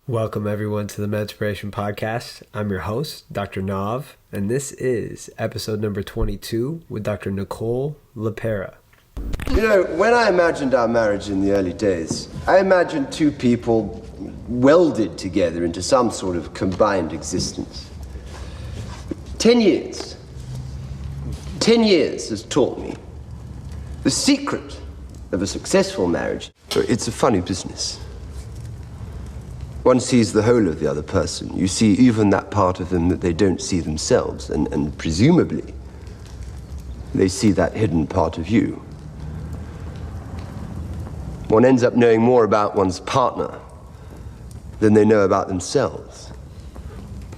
Welcome everyone to the MEDspiration podcast. I'm your host, Dr. Nav, and this is episode number 22 with Dr. Nicole LePera. You know, when I imagined our marriage in the early days, I imagined two people welded together into some sort of combined existence. 10 years has taught me the secret of a successful marriage. It's a funny business. One sees the whole of the other person. You see even that part of them that they don't see themselves, and presumably, they see that hidden part of you. One ends up knowing more about one's partner than they know about themselves.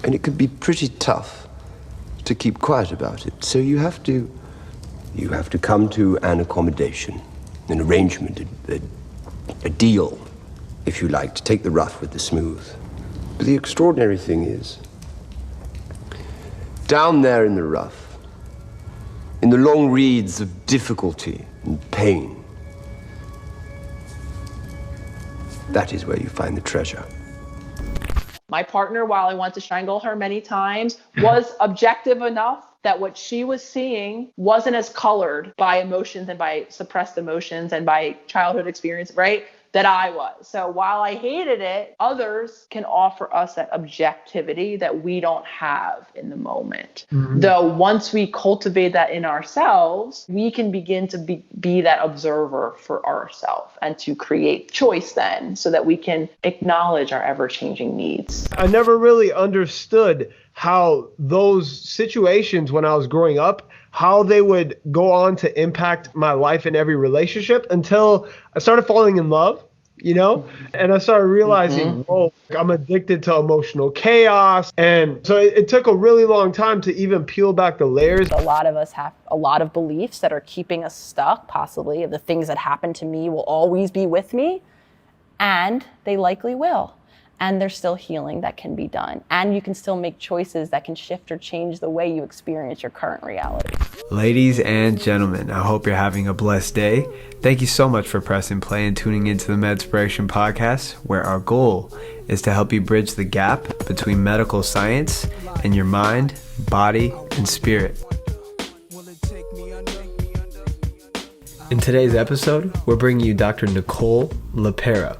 And it can be pretty tough to keep quiet about it. So you have to come to an accommodation, an arrangement, a deal, if you like, to take the rough with the smooth. But the extraordinary thing is, down there in the rough, in the long reeds of difficulty and pain, that is where you find the treasure. My partner, while I wanted to strangle her many times, was objective enough that what she was seeing wasn't as colored by emotions and by suppressed emotions and by childhood experience, right? That I was. So while I hated it, others can offer us that objectivity that we don't have in the moment. Mm-hmm. Though once we cultivate that in ourselves, we can begin to be that observer for ourselves and to create choice then so that we can acknowledge our ever-changing needs. I never really understood how those situations when I was growing up, how they would go on to impact my life in every relationship until I started falling in love, you know, and I started realizing, whoa, I'm addicted to emotional chaos. And so it took a really long time to even peel back the layers. A lot of us have a lot of beliefs that are keeping us stuck, possibly. The things that happen to me will always be with me, and they likely will. And there's still healing that can be done. And you can still make choices that can shift or change the way you experience your current reality. Ladies and gentlemen, I hope you're having a blessed day. Thank you so much for pressing play and tuning into the MEDspiration podcast, where our goal is to help you bridge the gap between medical science and your mind, body, and spirit. In today's episode, we're bringing you Dr. Nicole LePera.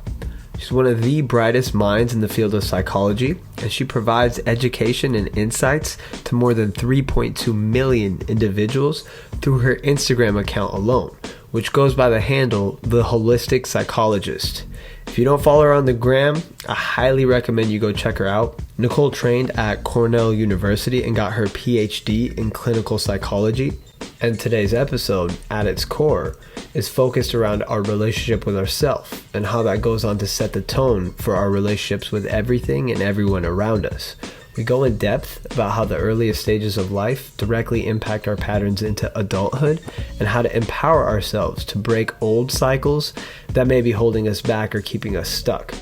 She's one of the brightest minds in the field of psychology, and she provides education and insights to more than 3.2 million individuals through her Instagram account alone, which goes by the handle The Holistic Psychologist. If you don't follow her on the gram, I highly recommend you go check her out. Nicole trained at Cornell University and got her Ph.D. in clinical psychology. And today's episode, at its core, is focused around our relationship with ourselves and how that goes on to set the tone for our relationships with everything and everyone around us. We go in depth about how the earliest stages of life directly impact our patterns into adulthood and how to empower ourselves to break old cycles that may be holding us back or keeping us stuck.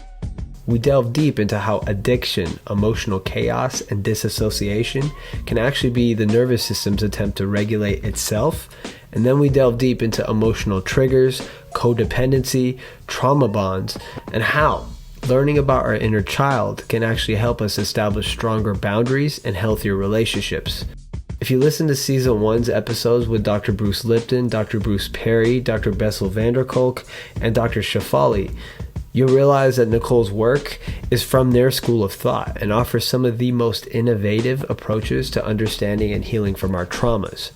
We delve deep into how addiction, emotional chaos, and disassociation can actually be the nervous system's attempt to regulate itself. And then we delve deep into emotional triggers, codependency, trauma bonds, and how learning about our inner child can actually help us establish stronger boundaries and healthier relationships. If you listen to Season 1's episodes with Dr. Bruce Lipton, Dr. Bruce Perry, Dr. Bessel van der Kolk, and Dr. Shafali, you'll realize that Nicole's work is from their school of thought and offers some of the most innovative approaches to understanding and healing from our traumas.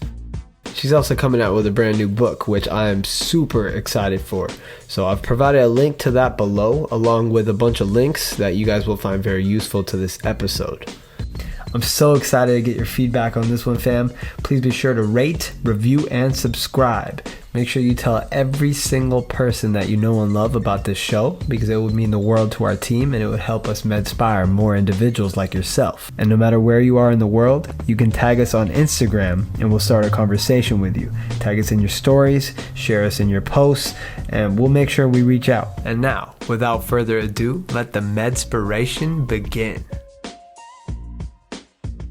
She's also coming out with a brand new book, which I am super excited for. So I've provided a link to that below, along with a bunch of links that you guys will find very useful to this episode. I'm so excited to get your feedback on this one, fam. Please be sure to rate, review, and subscribe. Make sure you tell every single person that you know and love about this show, because it would mean the world to our team and it would help us medspire more individuals like yourself. And no matter where you are in the world, you can tag us on Instagram and we'll start a conversation with you. Tag us in your stories, share us in your posts, and we'll make sure we reach out. And now, without further ado, let the MEDspiration begin.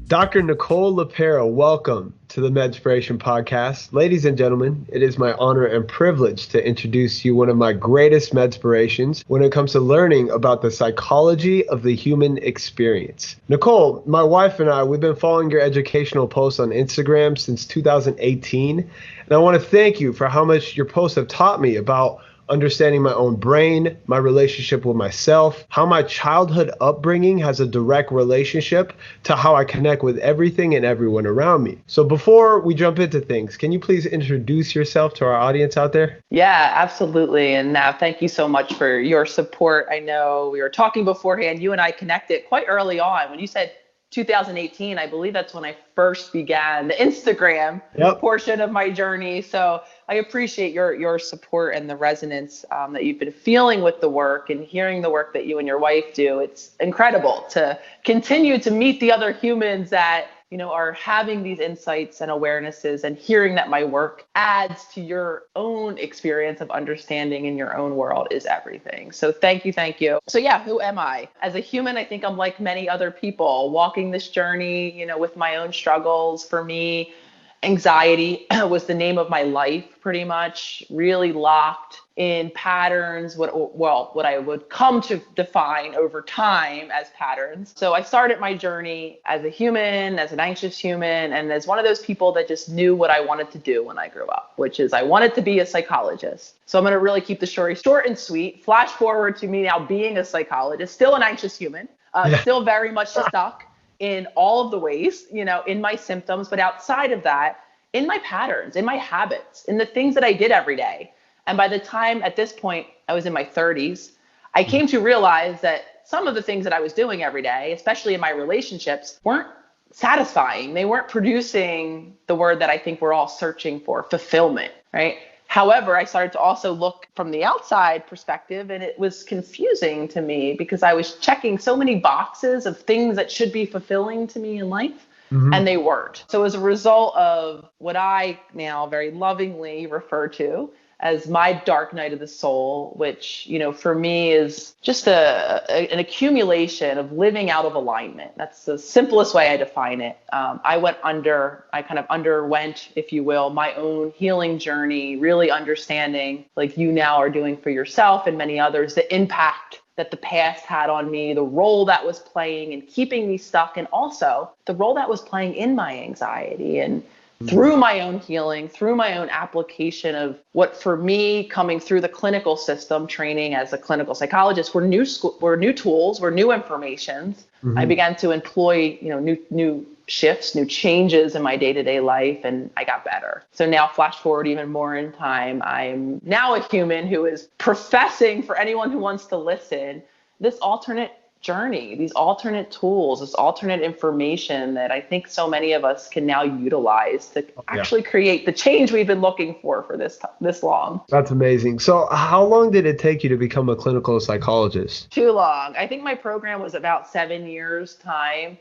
Dr. Nicole LePera, welcome to the MEDspiration podcast. Ladies and gentlemen, it is my honor and privilege to introduce you one of my greatest MEDspirations when it comes to learning about the psychology of the human experience. Nicole, my wife and I, we've been following your educational posts on Instagram since 2018, and I want to thank you for how much your posts have taught me about understanding my own brain, my relationship with myself, how my childhood upbringing has a direct relationship to how I connect with everything and everyone around me. So before we jump into things, can you please introduce yourself to our audience out there? Yeah, absolutely. And Nav, thank you so much for your support. I know we were talking beforehand. You and I connected quite early on. When you said 2018, I believe that's when I first began the Instagram portion of my journey. So I appreciate your support and the resonance that you've been feeling with the work and hearing the work that you and your wife do. It's incredible to continue to meet the other humans that are having these insights and awarenesses, and hearing that my work adds to your own experience of understanding in your own world is everything. So thank you. So yeah, who am I? As a human, I think I'm like many other people walking this journey, with my own struggles. For me, anxiety was the name of my life, pretty much, really locked in patterns, what I would come to define over time as patterns. So I started my journey as a human, as an anxious human, and as one of those people that just knew what I wanted to do when I grew up, which is I wanted to be a psychologist. So I'm going to really keep the story short and sweet. Flash forward to me now being a psychologist, still an anxious human, still very much stuck in all of the ways, in my symptoms, but outside of that, in my patterns, in my habits, in the things that I did every day. And by the time at this point, I was in my 30s, I came to realize that some of the things that I was doing every day, especially in my relationships, weren't satisfying. They weren't producing the word that I think we're all searching for, fulfillment, right? However, I started to also look from the outside perspective, and it was confusing to me because I was checking so many boxes of things that should be fulfilling to me in life. And they weren't. So as a result of what I now very lovingly refer to as my dark night of the soul, which, for me is just an accumulation of living out of alignment. That's the simplest way I define it. I kind of underwent, if you will, my own healing journey, really understanding, like you now are doing for yourself and many others, the impact that the past had on me, the role that was playing in keeping me stuck, and also the role that was playing in my anxiety. And through my own healing, through my own application of what for me coming through the clinical system, training as a clinical psychologist, were new tools, were new informations. I began to employ, new shifts, new changes in my day-to-day life, and I got better. So now flash forward even more in time, I'm now a human who is professing, for anyone who wants to listen, this alternate journey, these alternate tools, this alternate information that I think so many of us can now utilize to actually create the change we've been looking for this long. That's amazing. So how long did it take you to become a clinical psychologist? Too long. I think my program was about 7 years time.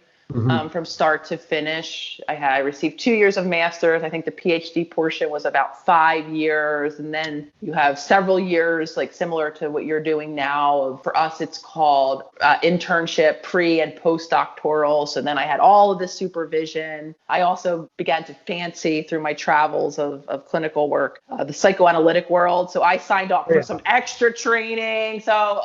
From start to finish. I received 2 years of master's. I think the PhD portion was about 5 years. And then you have several years, like similar to what you're doing now. For us, it's called internship, pre and postdoctoral. So then I had all of this supervision. I also began to fancy through my travels of clinical work, the psychoanalytic world. So I signed up for some extra training. So,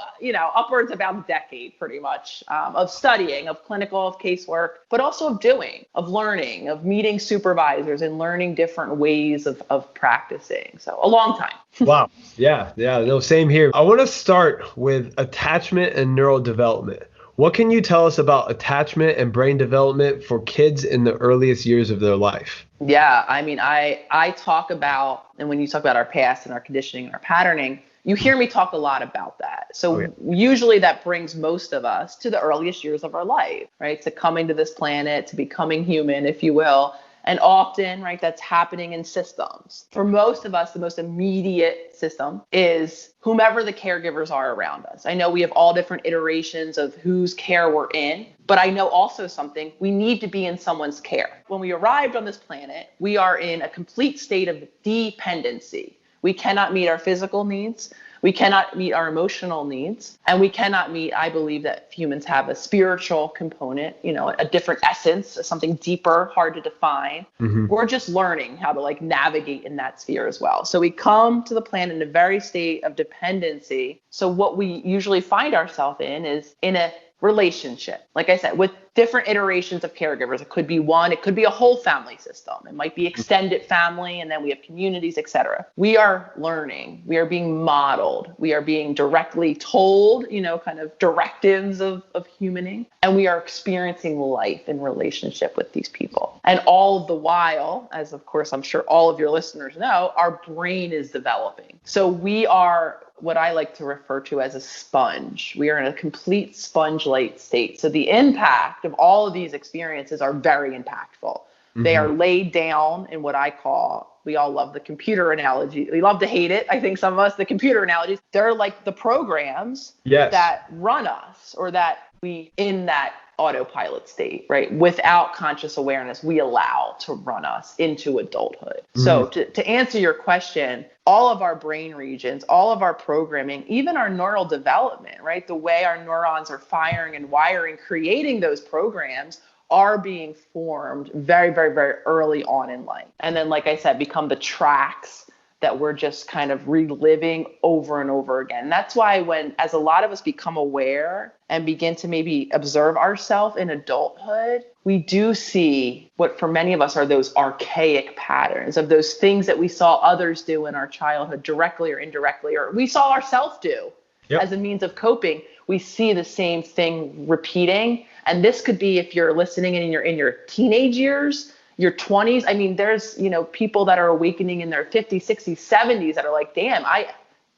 upwards of about a decade pretty much of studying, of clinical, of casework, but also of doing, of learning, of meeting supervisors and learning different ways of practicing. So a long time. Wow. Yeah. No, same here. I want to start with attachment and neural development. What can you tell us about attachment and brain development for kids in the earliest years of their life? Yeah. I mean, I talk about, and when you talk about our past and our conditioning and our patterning, you hear me talk a lot about that. So usually that brings most of us to the earliest years of our life, right? To coming to this planet, to becoming human, if you will. And often, right, that's happening in systems. For most of us, the most immediate system is whomever the caregivers are around us. I know we have all different iterations of whose care we're in, but I know also something, we need to be in someone's care. When we arrived on this planet, we are in a complete state of dependency. We cannot meet our physical needs. We cannot meet our emotional needs, and we cannot meet, I believe that humans have a spiritual component, a different essence, something deeper, hard to define. We're just learning how to like navigate in that sphere as well. So we come to the planet in a very state of dependency. So what we usually find ourselves in is in a relationship, like I said, with different iterations of caregivers. It could be one, it could be a whole family system. It might be extended family, and then we have communities, etc. We are learning. We are being modeled. We are being directly told, kind of directives of humaning, and we are experiencing life in relationship with these people. And all the while, as of course I'm sure all of your listeners know, our brain is developing. So we are what I like to refer to as a sponge. We are in a complete sponge-like state. So the impact of all of these experiences are very impactful. They are laid down in what I call, we all love the computer analogy. We love to hate it. I think some of us, the computer analogies, they're like the programs that run us, or that we in that autopilot state, right? Without conscious awareness, we allow to run us into adulthood. So to answer your question, all of our brain regions, all of our programming, even our neural development, right? The way our neurons are firing and wiring, creating those programs are being formed very, very, very early on in life. And then, like I said, become the tracks that we're just kind of reliving over and over again. That's why as a lot of us become aware and begin to maybe observe ourselves in adulthood, we do see what for many of us are those archaic patterns of those things that we saw others do in our childhood directly or indirectly, or we saw ourselves do as a means of coping. We see the same thing repeating. And this could be, if you're listening and you're in your teenage years, your 20s. I mean, there's, people that are awakening in their 50s, 60s, 70s that are like, damn, I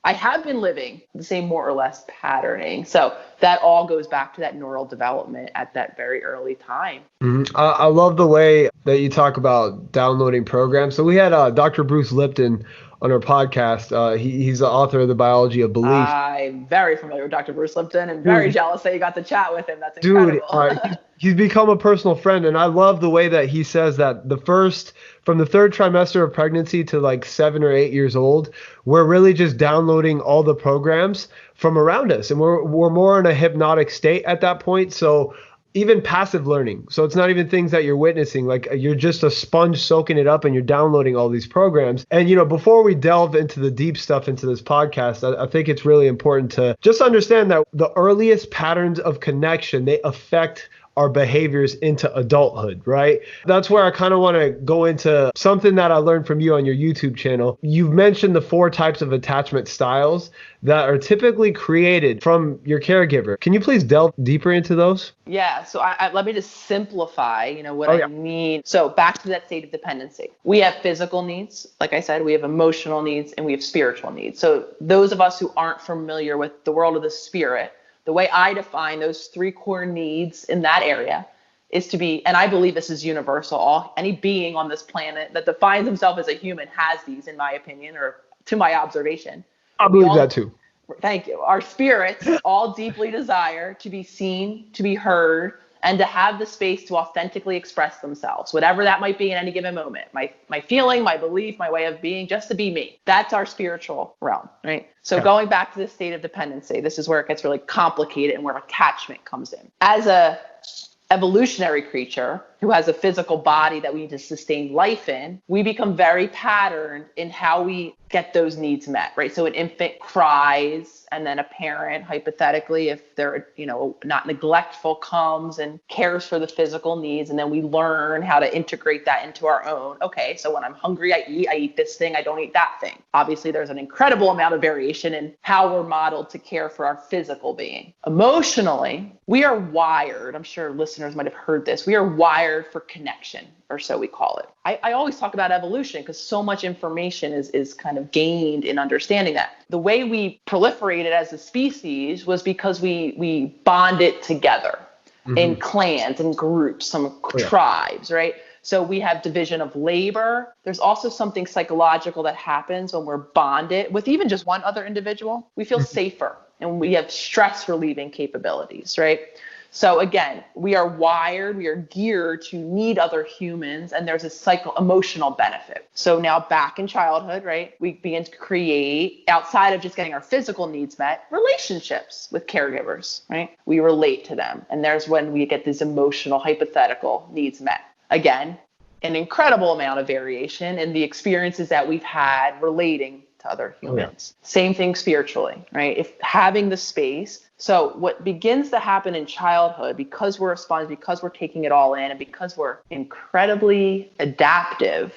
have been living the same more or less patterning. So that all goes back to that neural development at that very early time. I love the way that you talk about downloading programs. So we had Dr. Bruce Lipton on our podcast. He's the author of The Biology of Belief. I'm very familiar with Dr. Bruce Lipton and very jealous that you got to chat with him. That's incredible. He's become a personal friend. And I love the way that he says that from the third trimester of pregnancy to like 7 or 8 years old, we're really just downloading all the programs from around us. And we're more in a hypnotic state at that point. So even passive learning. So it's not even things that you're witnessing, like you're just a sponge soaking it up and you're downloading all these programs. And, before we delve into the deep stuff into this podcast, I think it's really important to just understand that the earliest patterns of connection, they affect our behaviors into adulthood, right? That's where I kind of want to go into something that I learned from you on your YouTube channel. You've mentioned the 4 types of attachment styles that are typically created from your caregiver. Can you please delve deeper into those? Yeah, so let me just simplify, what I mean. So back to that state of dependency. We have physical needs. Like I said, we have emotional needs and we have spiritual needs. So those of us who aren't familiar with the world of the spirit, the way I define those 3 core needs in that area is to be, and I believe this is universal, any being on this planet that defines himself as a human has these, in my opinion, or to my observation. I believe that too. Thank you. Our spirits all deeply desire to be seen, to be heard, and to have the space to authentically express themselves, whatever that might be in any given moment. My feeling, my belief, my way of being, just to be me. That's our spiritual realm, right? So going back to the state of dependency, this is where it gets really complicated and where attachment comes in. As a evolutionary creature who has a physical body that we need to sustain life in, we become very patterned in how we get those needs met, right? So an infant cries, and then a parent, hypothetically, if they're, not neglectful, comes and cares for the physical needs, and then we learn how to integrate that into our own. Okay, so when I'm hungry, I eat this thing, I don't eat that thing. Obviously, there's an incredible amount of variation in how we're modeled to care for our physical being. Emotionally, we are wired, I'm sure listeners might have heard this, we are wired for connection, or so we call it. I always talk about evolution because so much information is kind of gained in understanding that. The way we proliferated as a species was because we bonded together in clans and groups, some tribes, right? So we have division of labor. There's also something psychological that happens when we're bonded with even just one other individual. We feel safer and we have stress relieving capabilities, right? So again, we are wired, we are geared to need other humans, and there's a emotional benefit. So now back in childhood, right, we begin to create, outside of just getting our physical needs met, relationships with caregivers, right? We relate to them. And there's when we get these emotional, hypothetical needs met. Again, an incredible amount of variation in the experiences that we've had relating to other humans. Oh, yeah. Same thing spiritually, right? If having the space. So what begins to happen in childhood, because we're a sponge, because we're taking it all in, and because we're incredibly adaptive,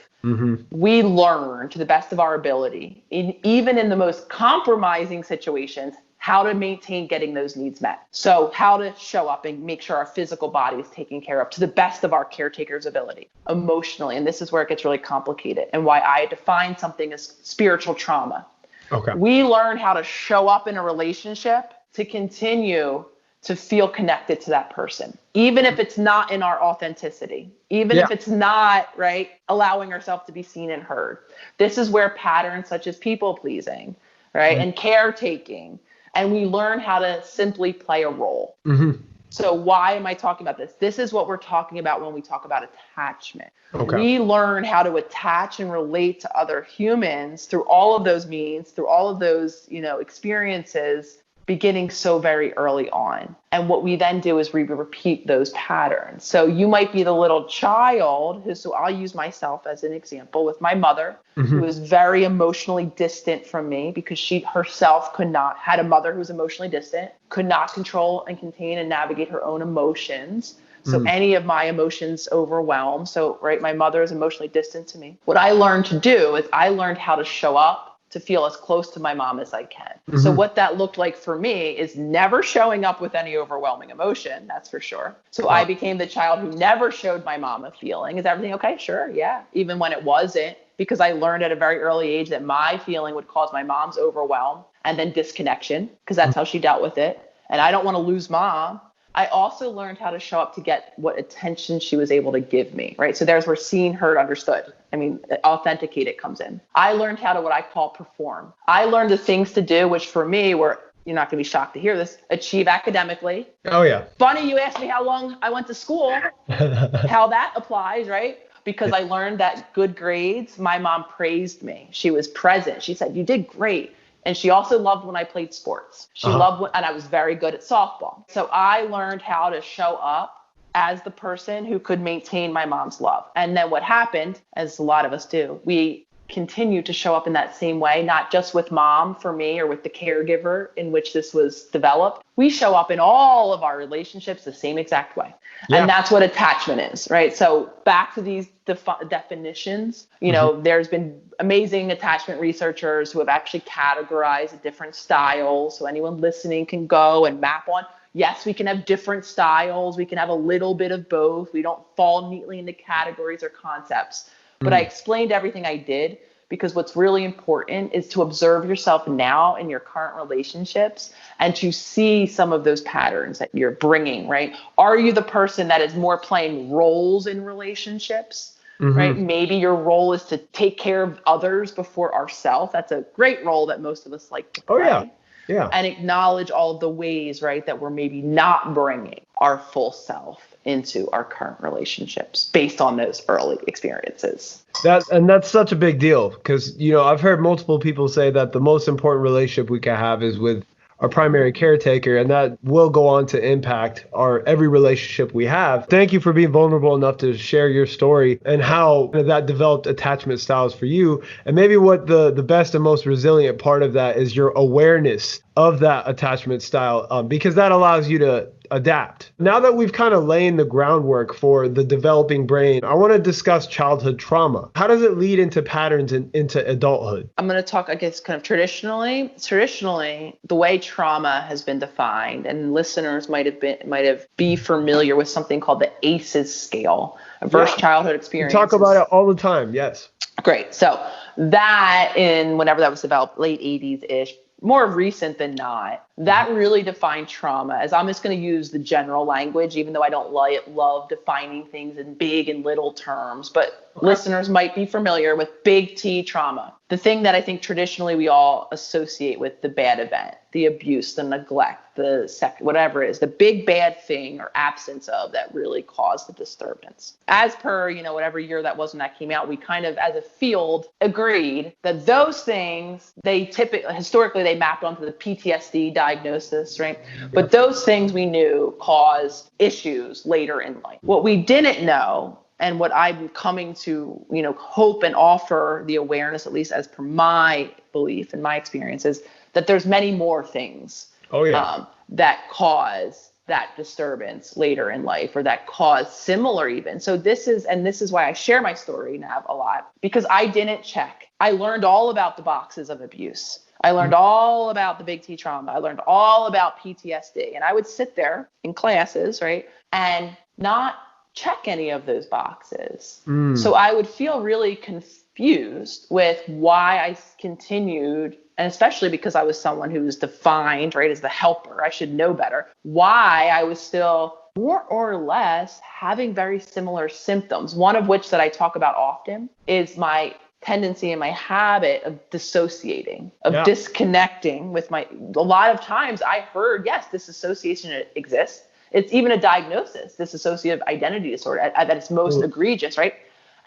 we learn to the best of our ability, even in the most compromising situations, how to maintain getting those needs met. So how to show up and make sure our physical body is taken care of to the best of our caretaker's ability emotionally. And this is where it gets really complicated and why I define something as spiritual trauma. Okay. We learn how to show up in a relationship to continue to feel connected to that person, even if it's not in our authenticity, even if it's not, right, allowing ourselves to be seen and heard. This is where patterns such as people pleasing, right, and caretaking, and we learn how to simply play a role. So why am I talking about this? This is what we're talking about when we talk about attachment. Okay. We learn how to attach and relate to other humans through all of those means, through all of those, experiences, beginning so very early on. And what we then do is we repeat those patterns. So you might be the little child so I'll use myself as an example with my mother, who was very emotionally distant from me because she herself had a mother who was emotionally distant, could not control and contain and navigate her own emotions. So any of my emotions overwhelm. So, right, my mother is emotionally distant to me. What I learned to do is I learned how to show up to feel as close to my mom as I can. So what that looked like for me is never showing up with any overwhelming emotion, that's for sure. So I became the child who never showed my mom a feeling. Is everything okay? Sure, yeah. Even when it wasn't, because I learned at a very early age that my feeling would cause my mom's overwhelm and then disconnection, because that's how she dealt with it. And I don't want to lose mom. I also learned how to show up to get what attention she was able to give me, right? So there's where seen, heard, understood. Authenticated comes in. I learned how to what I call perform. I learned the things to do, which for me were, you're not going to be shocked to hear this, achieve academically. Oh, yeah. Funny you asked me how long I went to school, how that applies, right? Because I learned that good grades, my mom praised me. She was present. She said, you did great. And she also loved when I played sports. She loved and I was very good at softball. So I learned how to show up as the person who could maintain my mom's love. And then what happened, as a lot of us do, we continue to show up in that same way, not just with mom for me or with the caregiver in which this was developed. We show up in all of our relationships the same exact way. Yeah. And that's what attachment is, right? So back to these definitions, there's been amazing attachment researchers who have actually categorized the different styles. So anyone listening can go and map on. Yes, we can have different styles. We can have a little bit of both. We don't fall neatly into categories or concepts. But I explained everything I did because what's really important is to observe yourself now in your current relationships and to see some of those patterns that you're bringing, right? Are you the person that is more playing roles in relationships, right? Maybe your role is to take care of others before ourselves. That's a great role that most of us like to play. Oh, yeah. Yeah. And acknowledge all of the ways, right, that we're maybe not bringing our full self into our current relationships based on those early experiences. That's such a big deal because, I've heard multiple people say that the most important relationship we can have is with our primary caretaker, and that will go on to impact every relationship we have. Thank you for being vulnerable enough to share your story and how that developed attachment styles for you. And maybe what the best and most resilient part of that is your awareness of that attachment style, because that allows you to adapt. Now that we've kind of laid the groundwork for the developing brain, I want to discuss childhood trauma. How does it lead into patterns into adulthood? I'm going to talk, I guess, kind of traditionally, the way trauma has been defined, and listeners might be familiar with something called the ACEs scale, adverse childhood experiences. We talk about it all the time. Yes. Great. So that whenever that was developed, late 80s-ish, more recent than not, That really defined trauma, as I'm just going to use the general language, even though I don't love defining things in big and little terms, but listeners might be familiar with big T trauma. The thing that I think traditionally we all associate with the bad event, the abuse, the neglect, the whatever it is, the big bad thing or absence of that really caused the disturbance. As per, whatever year that was when that came out, we kind of, as a field, agreed that those things, historically, they mapped onto the PTSD diagnosis, right? But those things we knew caused issues later in life. What we didn't know, and what I'm coming to, hope and offer the awareness, at least as per my belief and my experience, is that there's many more things that cause that disturbance later in life, or that cause similar even. So this is why I share my story, Nav, a lot, because I didn't check. I learned all about the boxes of abuse. I learned all about the big T trauma. I learned all about PTSD. And I would sit there in classes, right, and not check any of those boxes. So I would feel really confused with why I continued, and especially because I was someone who was defined, right, as the helper, I should know better, why I was still more or less having very similar symptoms. One of which that I talk about often is my tendency and my habit of dissociating, of disconnecting with a lot of times I heard, yes, disassociation exists. It's even a diagnosis, dissociative identity disorder, at its most egregious, right?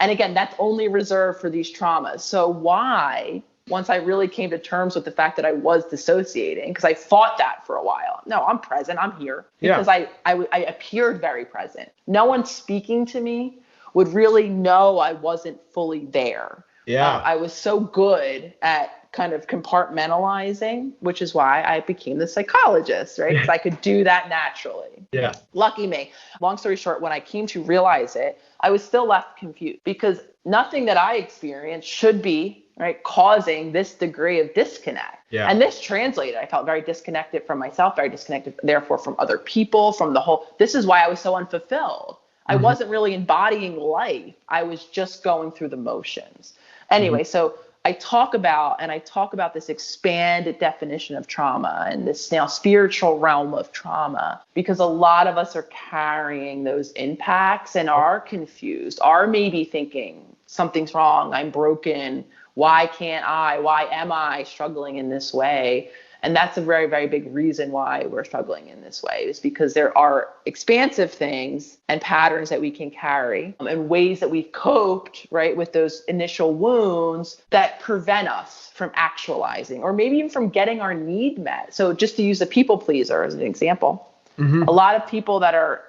And again, that's only reserved for these traumas. So why, once I really came to terms with the fact that I was dissociating, because I fought that for a while. No, I'm present, I'm here. Because I appeared very present. No one speaking to me would really know I wasn't fully there. I was so good at kind of compartmentalizing, which is why I became the psychologist, right? Because I could do that naturally. Yeah. Lucky me. Long story short, when I came to realize it, I was still left confused because nothing that I experienced should be, right, causing this degree of disconnect. Yeah. And this translated. I felt very disconnected from myself, very disconnected, therefore, from other people, from the whole. This is why I was so unfulfilled. I wasn't really embodying life. I was just going through the motions. Anyway, so I talk about this expanded definition of trauma and this now spiritual realm of trauma, because a lot of us are carrying those impacts and are confused, are maybe thinking something's wrong, I'm broken, why am I struggling in this way? And that's a very, very big reason why we're struggling in this way, is because there are expansive things and patterns that we can carry and ways that we've coped, right, with those initial wounds that prevent us from actualizing or maybe even from getting our need met. So just to use a people pleaser as an example, a lot of people that are,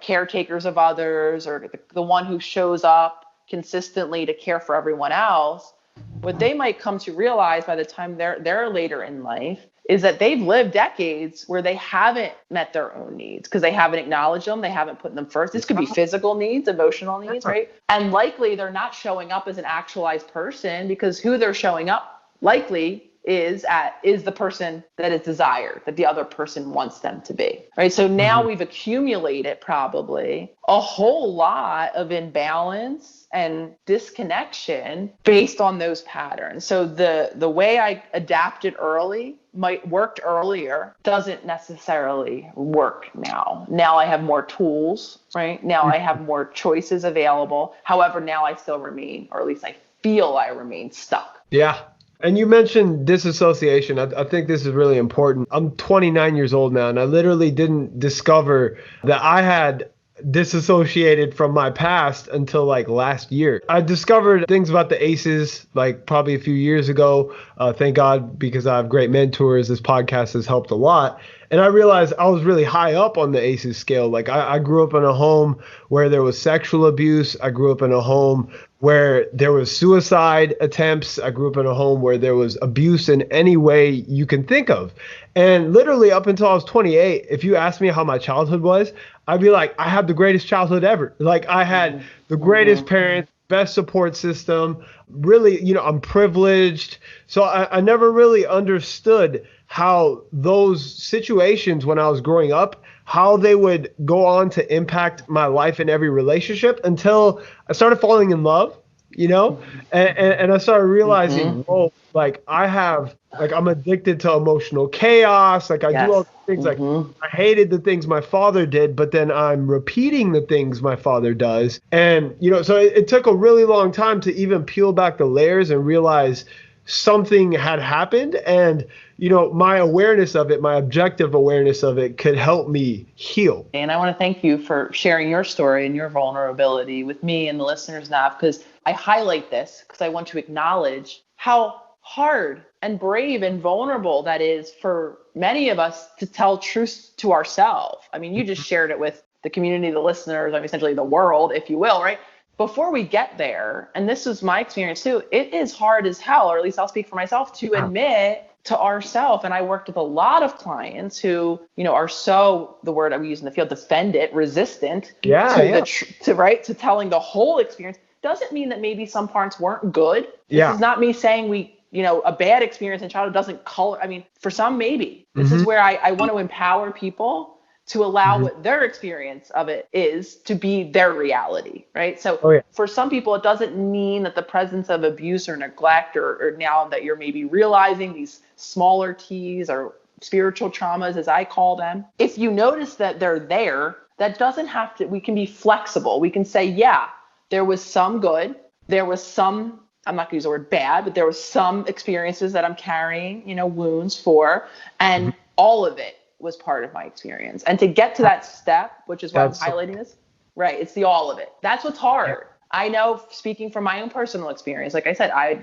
caretakers of others, or the one who shows up consistently to care for everyone else, what they might come to realize by the time they're later in life is that they've lived decades where they haven't met their own needs because they haven't acknowledged them. They haven't put them first. This could be physical needs, emotional needs, right? And likely they're not showing up as an actualized person because who they're showing up likely is the person that is desired, that the other person wants them to be, right? So now we've accumulated probably a whole lot of imbalance and disconnection based on those patterns. So the way I adapted worked earlier doesn't necessarily work now. Now I have more tools, right? Now I have more choices available. However, now I still remain, or at least I feel I remain stuck. Yeah. And you mentioned disassociation. I think this is really important. I'm 29 years old now, and I literally didn't discover that I had disassociated from my past until like last year. I discovered things about the ACEs like probably a few years ago. Thank God, because I have great mentors. This podcast has helped a lot. And I realized I was really high up on the ACEs scale. Like I grew up in a home where there was sexual abuse. I grew up in a home where there was suicide attempts. I grew up in a home where there was abuse in any way you can think of. And literally up until I was 28, if you asked me how my childhood was, I'd be like, I had the greatest childhood ever. Like I had the greatest parents, best support system. Really, I'm privileged. So I never really understood how those situations when I was growing up, how they would go on to impact my life in every relationship until I started falling in love. you know? And I started realizing, whoa, like I'm addicted to emotional chaos. Like I do all these things. Like I hated the things my father did, but then I'm repeating the things my father does. And, so it took a really long time to even peel back the layers and realize something had happened. And, my awareness of it, my objective awareness of it could help me heal. And I want to thank you for sharing your story and your vulnerability with me and the listeners now, because I highlight this because I want to acknowledge how hard and brave and vulnerable that is for many of us to tell truth to ourselves. I mean, you just shared it with the community, the listeners, I mean, essentially the world, if you will, right? Before we get there, and this is my experience too, it is hard as hell, or at least I'll speak for myself, to admit to ourselves. And I worked with a lot of clients who, are so, the word I'm using in the field, defendant, resistant to telling the whole experience. Doesn't mean that maybe some parts weren't good. This is not me saying a bad experience in childhood doesn't color. I mean, for some, maybe. This is where I want to empower people to allow what their experience of it is to be their reality, right? So for some people, it doesn't mean that the presence of abuse or neglect or now that you're maybe realizing these smaller T's or spiritual traumas, as I call them, if you notice that they're there, that doesn't have to, we can be flexible. We can say, yeah, there was some good, there was some, I'm not gonna use the word bad, but there was some experiences that I'm carrying, wounds for, and all of it was part of my experience. And to get to that step, which is why I'm highlighting this, right? It's the all of it. That's what's hard. Yeah. I know, speaking from my own personal experience, like I said, I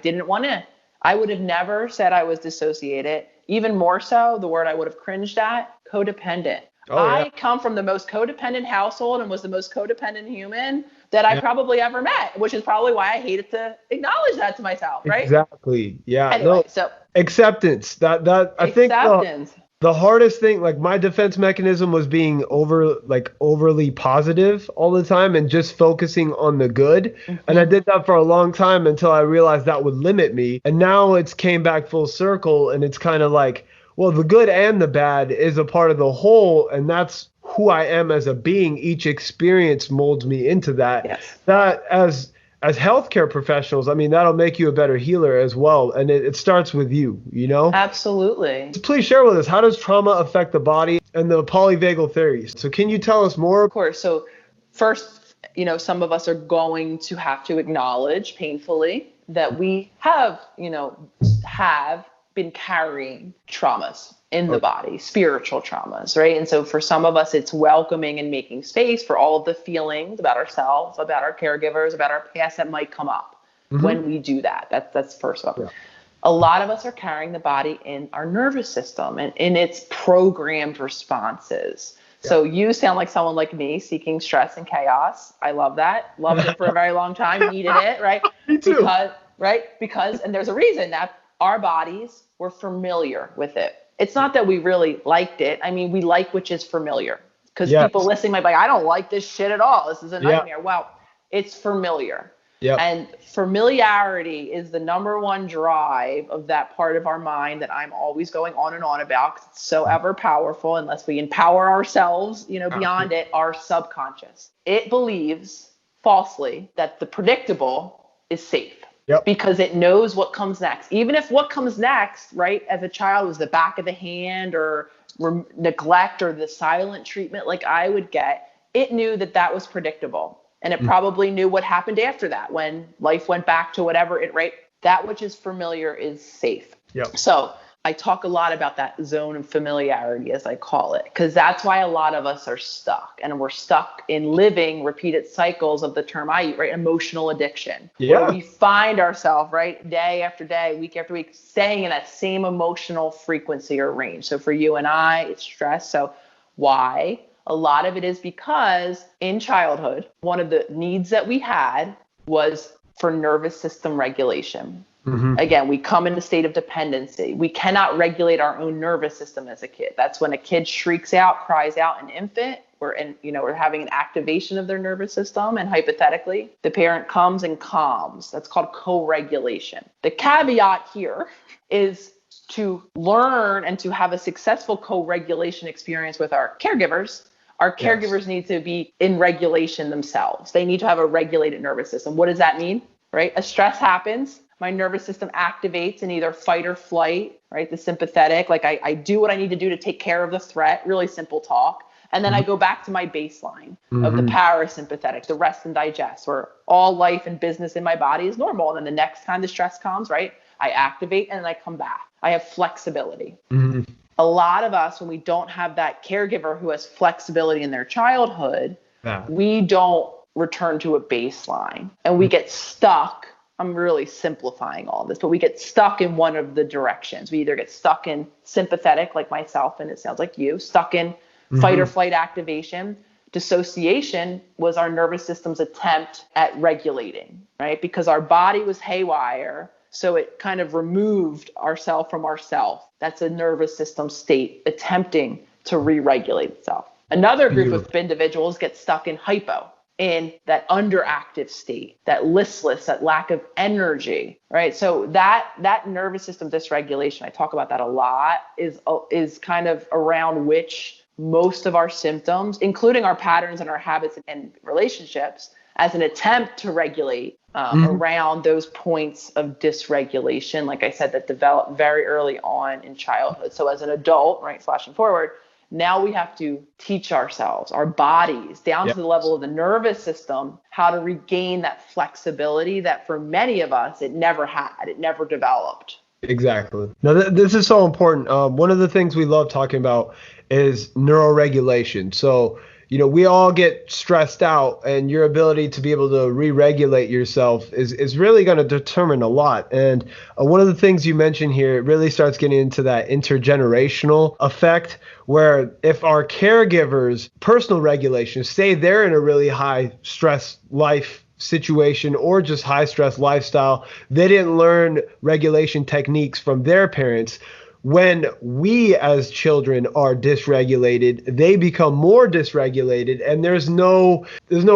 would have never said I was dissociated. Even more so, the word I would have cringed at, codependent. I come from the most codependent household and was the most codependent human that I probably ever met, which is probably why I hated to acknowledge that to myself, right? Exactly. Yeah. Anyway, so acceptance. I think the hardest thing, like my defense mechanism was being overly positive all the time and just focusing on the good. And I did that for a long time until I realized that would limit me. And now it's came back full circle and it's kind of like, well, the good and the bad is a part of the whole. And that's who I am as a being. Each experience molds me into that. Yes. That as healthcare professionals, I mean, that'll make you a better healer as well. And it starts with you, Absolutely. Please share with us, how does trauma affect the body and the poly-vagal theories? So can you tell us more? Of course. So first, some of us are going to have to acknowledge painfully that we have been carrying traumas in the body, spiritual traumas, right? And so for some of us, it's welcoming and making space for all of the feelings about ourselves, about our caregivers, about our past that might come up when we do that. That's first of all. Yeah. A lot of us are carrying the body in our nervous system and in its programmed responses. Yeah. So you sound like someone like me seeking stress and chaos. I love that. Loved it for a very long time. Needed it, right? Me too. Because, and there's a reason that our bodies were familiar with it. It's not that we really liked it. I mean, we like which is familiar. Because people listening might be like, I don't like this shit at all. This is a nightmare. Well, it's familiar. Yep. And familiarity is the number one drive of that part of our mind that I'm always going on and on about. 'Cause it's so ever powerful unless we empower ourselves, beyond it, our subconscious. It believes falsely that the predictable is safe. Yep. Because it knows what comes next. Even if what comes next, right, as a child was the back of the hand or neglect or the silent treatment like I would get, it knew that was predictable. And it probably knew what happened after that when life went back to whatever right? That which is familiar is safe. Yep. So I talk a lot about that zone of familiarity, as I call it, because that's why a lot of us are stuck, and we're stuck in living repeated cycles of the term I use, right? Emotional addiction. Yeah. Where we find ourselves, right, day after day, week after week, staying in that same emotional frequency or range. So for you and I, it's stress. So why? A lot of it is because in childhood, one of the needs that we had was for nervous system regulation. Again, we come in a state of dependency. We cannot regulate our own nervous system as a kid. That's when a kid shrieks out, cries out, an infant. We're having an activation of their nervous system, and hypothetically, the parent comes and calms. That's called co-regulation. The caveat here is to learn and to have a successful co-regulation experience with our caregivers. Our caregivers need to be in regulation themselves. They need to have a regulated nervous system. What does that mean? right? A stress happens, my nervous system activates in either fight or flight, right? The sympathetic, like I do what I need to do to take care of the threat, really simple talk. And then I go back to my baseline of the parasympathetic, the rest and digest, where all life and business in my body is normal. And then the next time the stress comes, right, I activate and then I come back. I have flexibility. A lot of us, when we don't have that caregiver who has flexibility in their childhood, we don't return to a baseline and we get stuck. I'm really simplifying all this, but we get stuck in one of the directions. We either get stuck in sympathetic, like myself, and it sounds like you, stuck in fight or flight activation. Dissociation was our nervous system's attempt at regulating, right? Because our body was haywire. So it kind of removed ourself from ourself. That's a nervous system state attempting to re-regulate itself. Another group of individuals get stuck in hypo, in that underactive state, that listless, that lack of energy, right? So that nervous system dysregulation, I talk about that a lot, is kind of around which most of our symptoms, including our patterns and our habits and relationships, as an attempt to regulate around those points of dysregulation, like I said, that develop very early on in childhood. So as an adult, right, flashing forward, now we have to teach ourselves, our bodies, down to the level of the nervous system, how to regain that flexibility that for many of us, it never had, it never developed. Exactly. Now, this is so important. One of the things we love talking about is neuroregulation. So, we all get stressed out, and your ability to be able to re-regulate yourself is really going to determine a lot. And one of the things you mentioned here, it really starts getting into that intergenerational effect, where if our caregivers' personal regulation, say they're in a really high stress life situation or just high stress lifestyle, they didn't learn regulation techniques from their parents. When we as children are dysregulated, they become more dysregulated, and there's no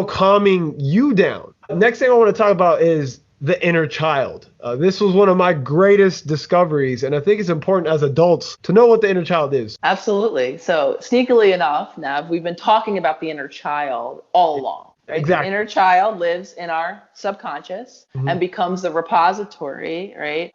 calming you down. Next thing I want to talk about is the inner child. This was one of my greatest discoveries, and I think it's important as adults to know what the inner child is. Absolutely. So sneakily enough, Nav, we've been talking about the inner child all along. Right? Exactly. The inner child lives in our subconscious and becomes the repository, right,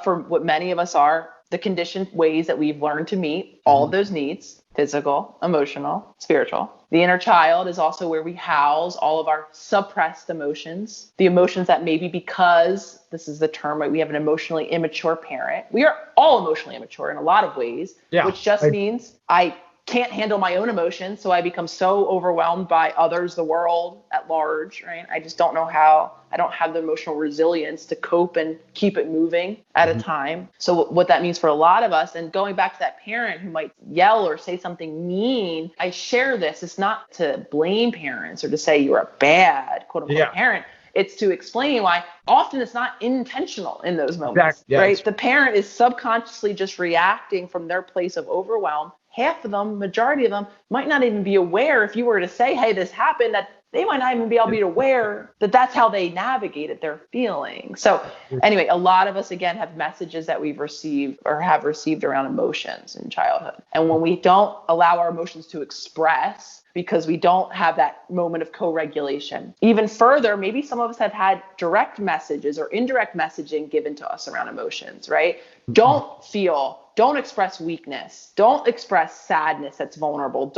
for what many of us are, the conditioned ways that we've learned to meet all of those needs: physical, emotional, spiritual. The inner child is also where we house all of our suppressed emotions, the emotions that maybe, because this is the term, right, we have an emotionally immature parent. We are all emotionally immature in a lot of ways, which just means I can't handle my own emotions, so I become so overwhelmed by others, the world at large, right? I just don't know how. I don't have the emotional resilience to cope and keep it moving at a time. So what that means for a lot of us, and going back to that parent who might yell or say something mean, I share this. It's not to blame parents or to say you're a bad, quote unquote, parent. It's to explain why often it's not intentional in those moments, right? The parent is subconsciously just reacting from their place of overwhelm. Half of them, majority of them, might not even be aware, if you were to say, hey, this happened, that they might not even be able to be aware that that's how they navigated their feelings. So anyway, a lot of us, again, have messages that we've received or have received around emotions in childhood. And when we don't allow our emotions to express, because we don't have that moment of co-regulation. Even further, maybe some of us have had direct messages or indirect messaging given to us around emotions, right? Don't feel, don't express weakness, don't express sadness that's vulnerable,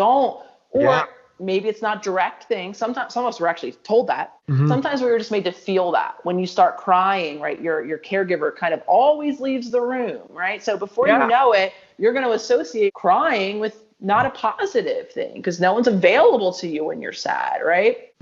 or maybe it's not direct things. Sometimes some of us were actually told that. Sometimes we were just made to feel that. When you start crying, right, your caregiver kind of always leaves the room, right? So before you know it, you're going to associate crying with not a positive thing because no one's available to you when you're sad, right?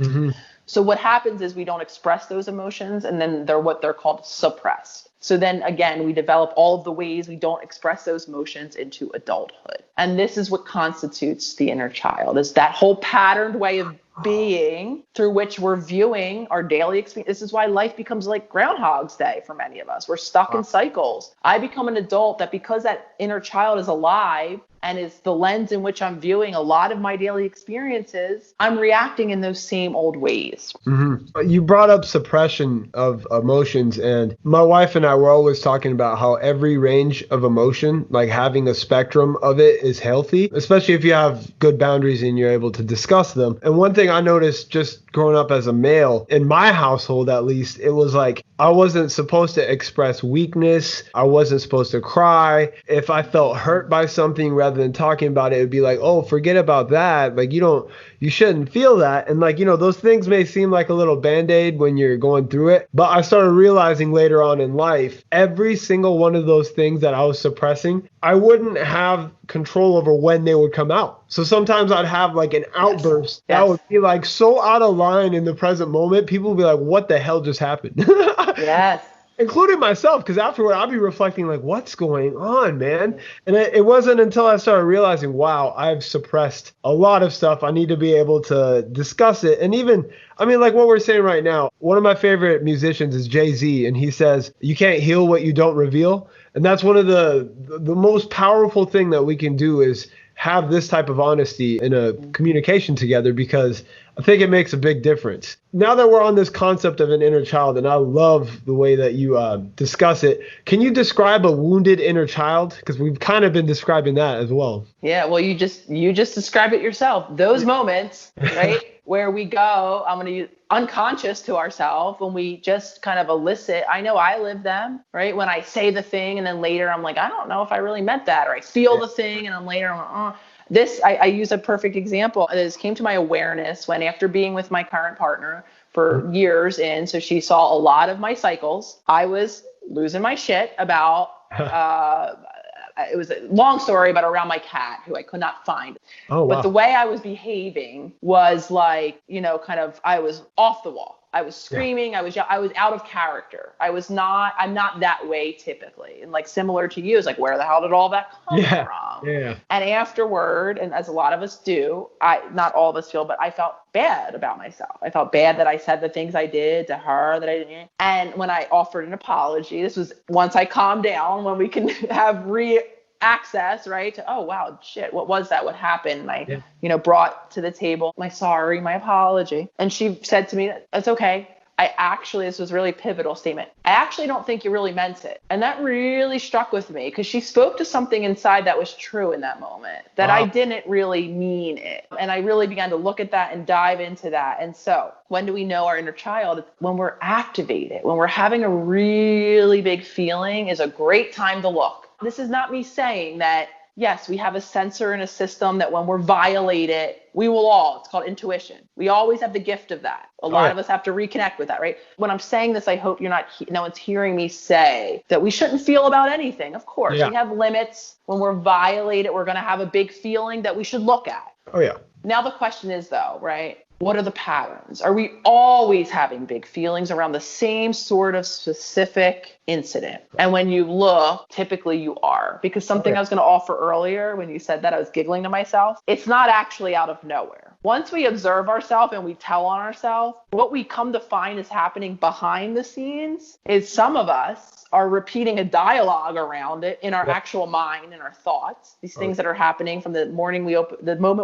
So what happens is we don't express those emotions, and then they're called suppressed. So then again, we develop all of the ways we don't express those emotions into adulthood. And this is what constitutes the inner child, is that whole patterned way of being through which we're viewing our daily experience. This is why life becomes like Groundhog's Day for many of us. We're stuck in cycles. I become an adult that because that inner child is alive and is the lens in which I'm viewing a lot of my daily experiences, I'm reacting in those same old ways. You brought up suppression of emotions, and my wife and I were always talking about how every range of emotion, like having a spectrum of it, is healthy, especially if you have good boundaries and you're able to discuss them. And one thing I noticed just growing up as a male, in my household at least, it was like I wasn't supposed to express weakness. I wasn't supposed to cry. If I felt hurt by something, rather than talking about it, it would be like, oh, forget about that. Like, you shouldn't feel that. And like, those things may seem like a little Band-Aid when you're going through it. But I started realizing later on in life, every single one of those things that I was suppressing, I wouldn't have control over when they would come out. So sometimes I'd have like an outburst that would be like so out of line in the present moment. People would be like, what the hell just happened? Yes. Including myself, because afterward I'll be reflecting like, what's going on, man? And it wasn't until I started realizing, wow, I've suppressed a lot of stuff. I need to be able to discuss it. And even, like what we're saying right now, one of my favorite musicians is Jay-Z, and he says, you can't heal what you don't reveal. And that's one of the most powerful thing that we can do is have this type of honesty in a communication together, because I think it makes a big difference. Now that we're on this concept of an inner child, and I love the way that you discuss it, can you describe a wounded inner child? Because we've kind of been describing that as well. Yeah, well, you just described it yourself. Those moments, right, where we go, I'm going to use unconscious to ourselves, when we just kind of elicit. I know I live them, right? When I say the thing and then later I'm like, I don't know if I really meant that, or I feel the thing and I'm later, I'm like, oh. I use a perfect example. This came to my awareness when, after being with my current partner for years in, so she saw a lot of my cycles, I was losing my shit about, it was a long story, but around my cat, who I could not find. Oh, wow. But the way I was behaving was like, I was off the wall. I was screaming. I was out of character. I'm not that way typically. And like similar to you, it's like, where the hell did all that come from? Yeah. And afterward, and as a lot of us do, not all of us feel, but I felt bad about myself. I felt bad that I said the things I did to her that I didn't. And when I offered an apology, this was once I calmed down, when we can have access, right, to, oh wow, shit, what was that, what happened? And I brought to the table my sorry, my apology, and she said to me, that's okay. This was a really pivotal statement. I actually don't think you really meant it. And that really struck with me, because she spoke to something inside that was true in that moment, that I didn't really mean it. And I really began to look at that and dive into that. And so when do we know our inner child? When we're activated, when we're having a really big feeling, is a great time to look. This is not me saying that, yes, we have a sensor and a system that when we're violated, it's called intuition. We always have the gift of that. A lot of us have to reconnect with that, right? When I'm saying this, I hope no one's hearing me say that we shouldn't feel about anything. Of course, we have limits. When we're violated, we're going to have a big feeling that we should look at. Oh, yeah. Now the question is, though, right? What are the patterns? Are we always having big feelings around the same sort of specific incident? And when you look, typically you are. Because something I was going to offer earlier, when you said that, I was giggling to myself. It's not actually out of nowhere. Once we observe ourselves and we tell on ourselves, what we come to find is happening behind the scenes is some of us are repeating a dialogue around it in our actual mind and our thoughts. These things that are happening from the moment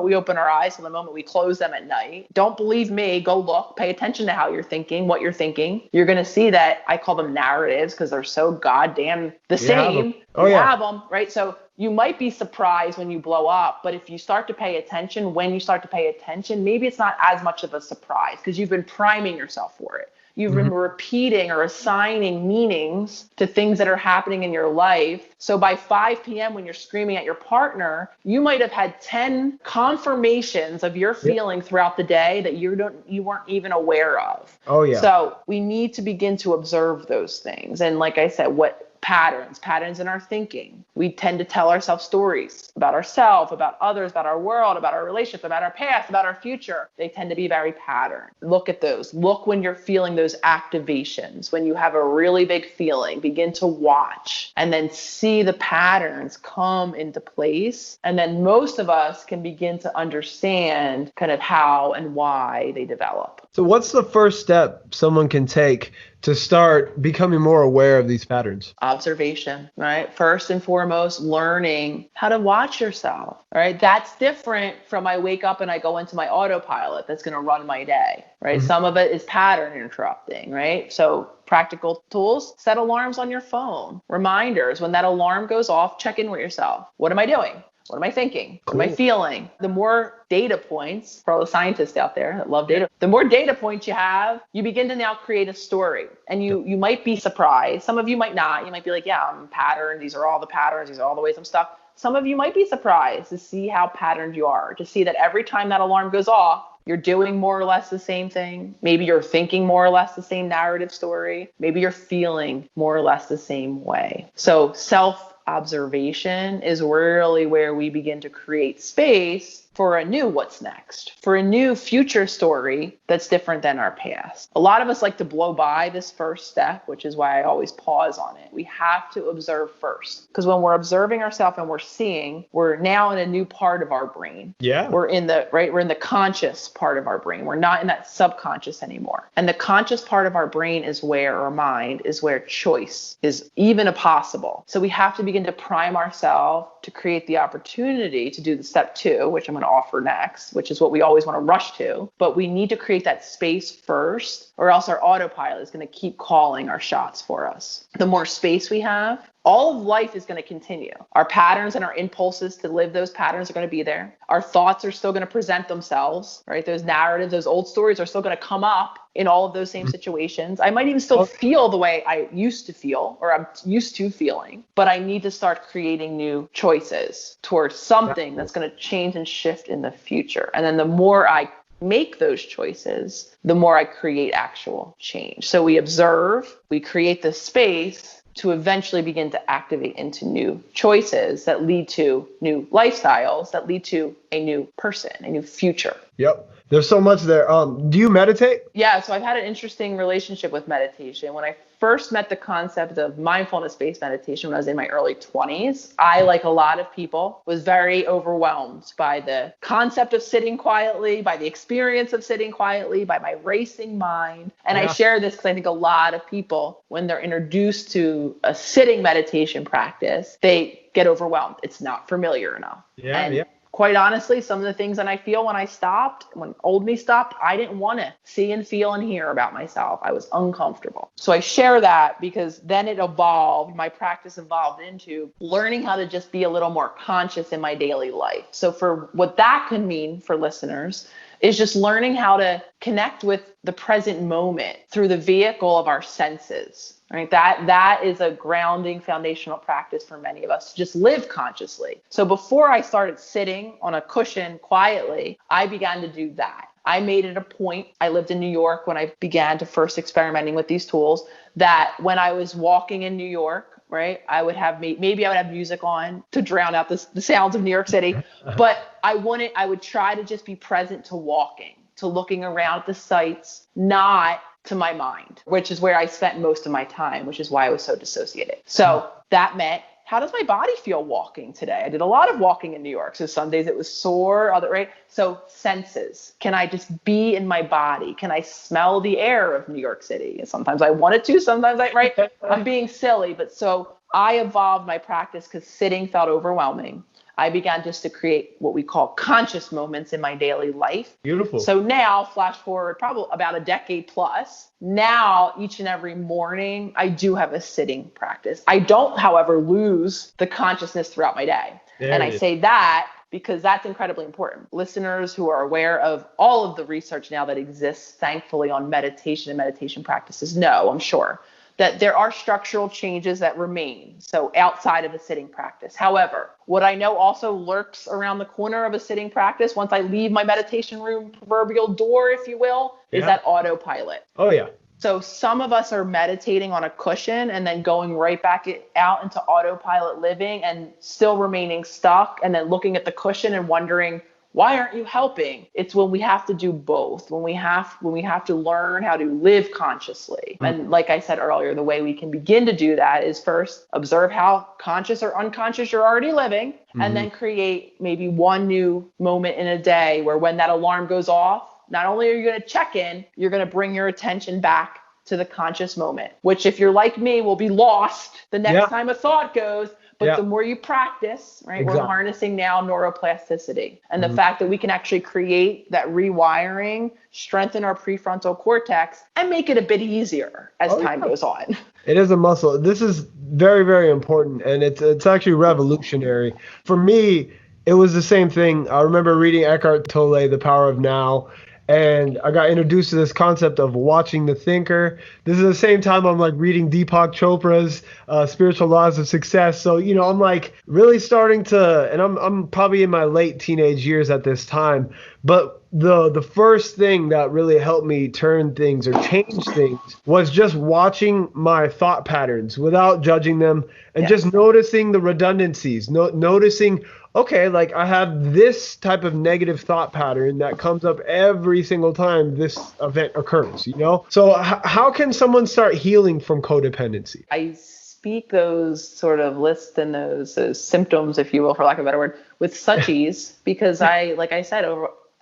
we open our eyes to the moment we close them at night. Don't believe me, go look, pay attention to how you're thinking, what you're thinking. You're going to see that I call them narratives, because they're so goddamn the same. You have them, right? So you might be surprised when you blow up, but if you start to pay attention, maybe it's not as much of a surprise, because you've been priming yourself for it. You've been repeating or assigning meanings to things that are happening in your life. So by 5 p.m. when you're screaming at your partner, you might have had 10 confirmations of your feeling throughout the day that you weren't even aware of. Oh yeah. So we need to begin to observe those things. And like I said, what patterns in our thinking. We tend to tell ourselves stories about ourselves, about others, about our world, about our relationship, about our past, about our future. They tend to be very patterned. Look at those. Look when you're feeling those activations. When you have a really big feeling, begin to watch and then see the patterns come into place. And then most of us can begin to understand kind of how and why they develop. So what's the first step someone can take to start becoming more aware of these patterns? Observation, right? First and foremost, learning how to watch yourself, right? That's different from I wake up and I go into my autopilot that's going to run my day, right? Mm-hmm. Some of it is pattern interrupting, right? So practical tools, set alarms on your phone, reminders. When that alarm goes off, check in with yourself. What am I doing? What am I thinking? What am I feeling? The more data points, for all the scientists out there that love data, the more data points you have, you begin to now create a story. And you might be surprised. Some of you might not. You might be like, yeah, I'm patterned. These are all the patterns. These are all the ways I'm stuck. Some of you might be surprised to see how patterned you are, to see that every time that alarm goes off, you're doing more or less the same thing. Maybe you're thinking more or less the same narrative story. Maybe you're feeling more or less the same way. So self-observation is really where we begin to create space for a new what's next, for a new future story that's different than our past. A lot of us like to blow by this first step, which is why I always pause on it. We have to observe first, because when we're observing ourselves and we're seeing, we're now in a new part of our brain. Yeah. We're in the conscious part of our brain. We're not in that subconscious anymore. And the conscious part of our brain is where, or mind, is where choice is even possible. So we have to begin to prime ourselves to create the opportunity to do the step 2, which I'm going to offer next, which is what we always want to rush to. But we need to create that space first, or else our autopilot is going to keep calling our shots for us. The more space we have, all of life is going to continue. Our patterns and our impulses to live those patterns are going to be there. Our thoughts are still going to present themselves, right? Those narratives, those old stories are still going to come up in all of those same situations. I might even still feel the way I used to feel, or I'm used to feeling, but I need to start creating new choices towards something that's going to change and shift in the future. And then the more I make those choices, the more I create actual change. So we observe, we create the space to eventually begin to activate into new choices that lead to new lifestyles, that lead to a new person, a new future. Yep. There's so much there. Do you meditate? Yeah, so I've had an interesting relationship with meditation. When I first met the concept of mindfulness-based meditation when I was in my early 20s, I, like a lot of people, was very overwhelmed by the concept of sitting quietly, by the experience of sitting quietly, by my racing mind. And I share this because I think a lot of people, when they're introduced to a sitting meditation practice, they get overwhelmed. It's not familiar enough. Yeah. Quite honestly, some of the things that I feel when old me stopped, I didn't want to see and feel and hear about myself. I was uncomfortable. So I share that because then my practice evolved into learning how to just be a little more conscious in my daily life. So for what that could mean for listeners is just learning how to connect with the present moment through the vehicle of our senses. Right? That is a grounding foundational practice for many of us to just live consciously. So before I started sitting on a cushion quietly, I began to do that. I made it a point. I lived in New York when I began to first experimenting with these tools, that when I was walking in New York, right, I would have maybe I would have music on to drown out the sounds of New York City, but I would try to just be present to walking, to looking around at the sights, not to my mind, which is where I spent most of my time, which is why I was so dissociated. So that meant, how does my body feel walking today? I did a lot of walking in New York. So some days it was sore, right? So senses. Can I just be in my body? Can I smell the air of New York City? And sometimes I wanted to, sometimes right? I'm being silly, but so I evolved my practice because sitting felt overwhelming. I began just to create what we call conscious moments in my daily life. Beautiful. So now, flash forward probably about a decade plus, now each and every morning, I do have a sitting practice. I don't, however, lose the consciousness throughout my day. And I say that because that's incredibly important. Listeners who are aware of all of the research now that exists, thankfully, on meditation and meditation practices know, I'm sure, that there are structural changes that remain, so outside of a sitting practice. However, what I know also lurks around the corner of a sitting practice, once I leave my meditation room proverbial door, if you will, is that autopilot. Oh, yeah. So some of us are meditating on a cushion and then going right back out into autopilot living and still remaining stuck and then looking at the cushion and wondering, why aren't you helping? It's when we have to do both, when we have to learn how to live consciously. And like I said earlier, the way we can begin to do that is first observe how conscious or unconscious you're already living, and then create maybe one new moment in a day where when that alarm goes off, not only are you going to check in, you're going to bring your attention back to the conscious moment, which if you're like me will be lost the next time a thought goes. But the more you practice, right, we're harnessing now neuroplasticity. And the fact that we can actually create that rewiring, strengthen our prefrontal cortex, and make it a bit easier as time goes on. It is a muscle. This is very, very important. And it's actually revolutionary. For me, it was the same thing. I remember reading Eckhart Tolle, The Power of Now, and I got introduced to this concept of watching the thinker. This is the same time I'm like reading Deepak Chopra's Spiritual Laws of Success. So, I'm like really starting to, and I'm probably in my late teenage years at this time, but the first thing that really helped me turn things or change things was just watching my thought patterns without judging them and just noticing the redundancies, noticing, okay, like I have this type of negative thought pattern that comes up every single time this event occurs, So how can someone start healing from codependency? I speak those sort of lists and those symptoms, if you will, for lack of a better word, with such ease because like I said,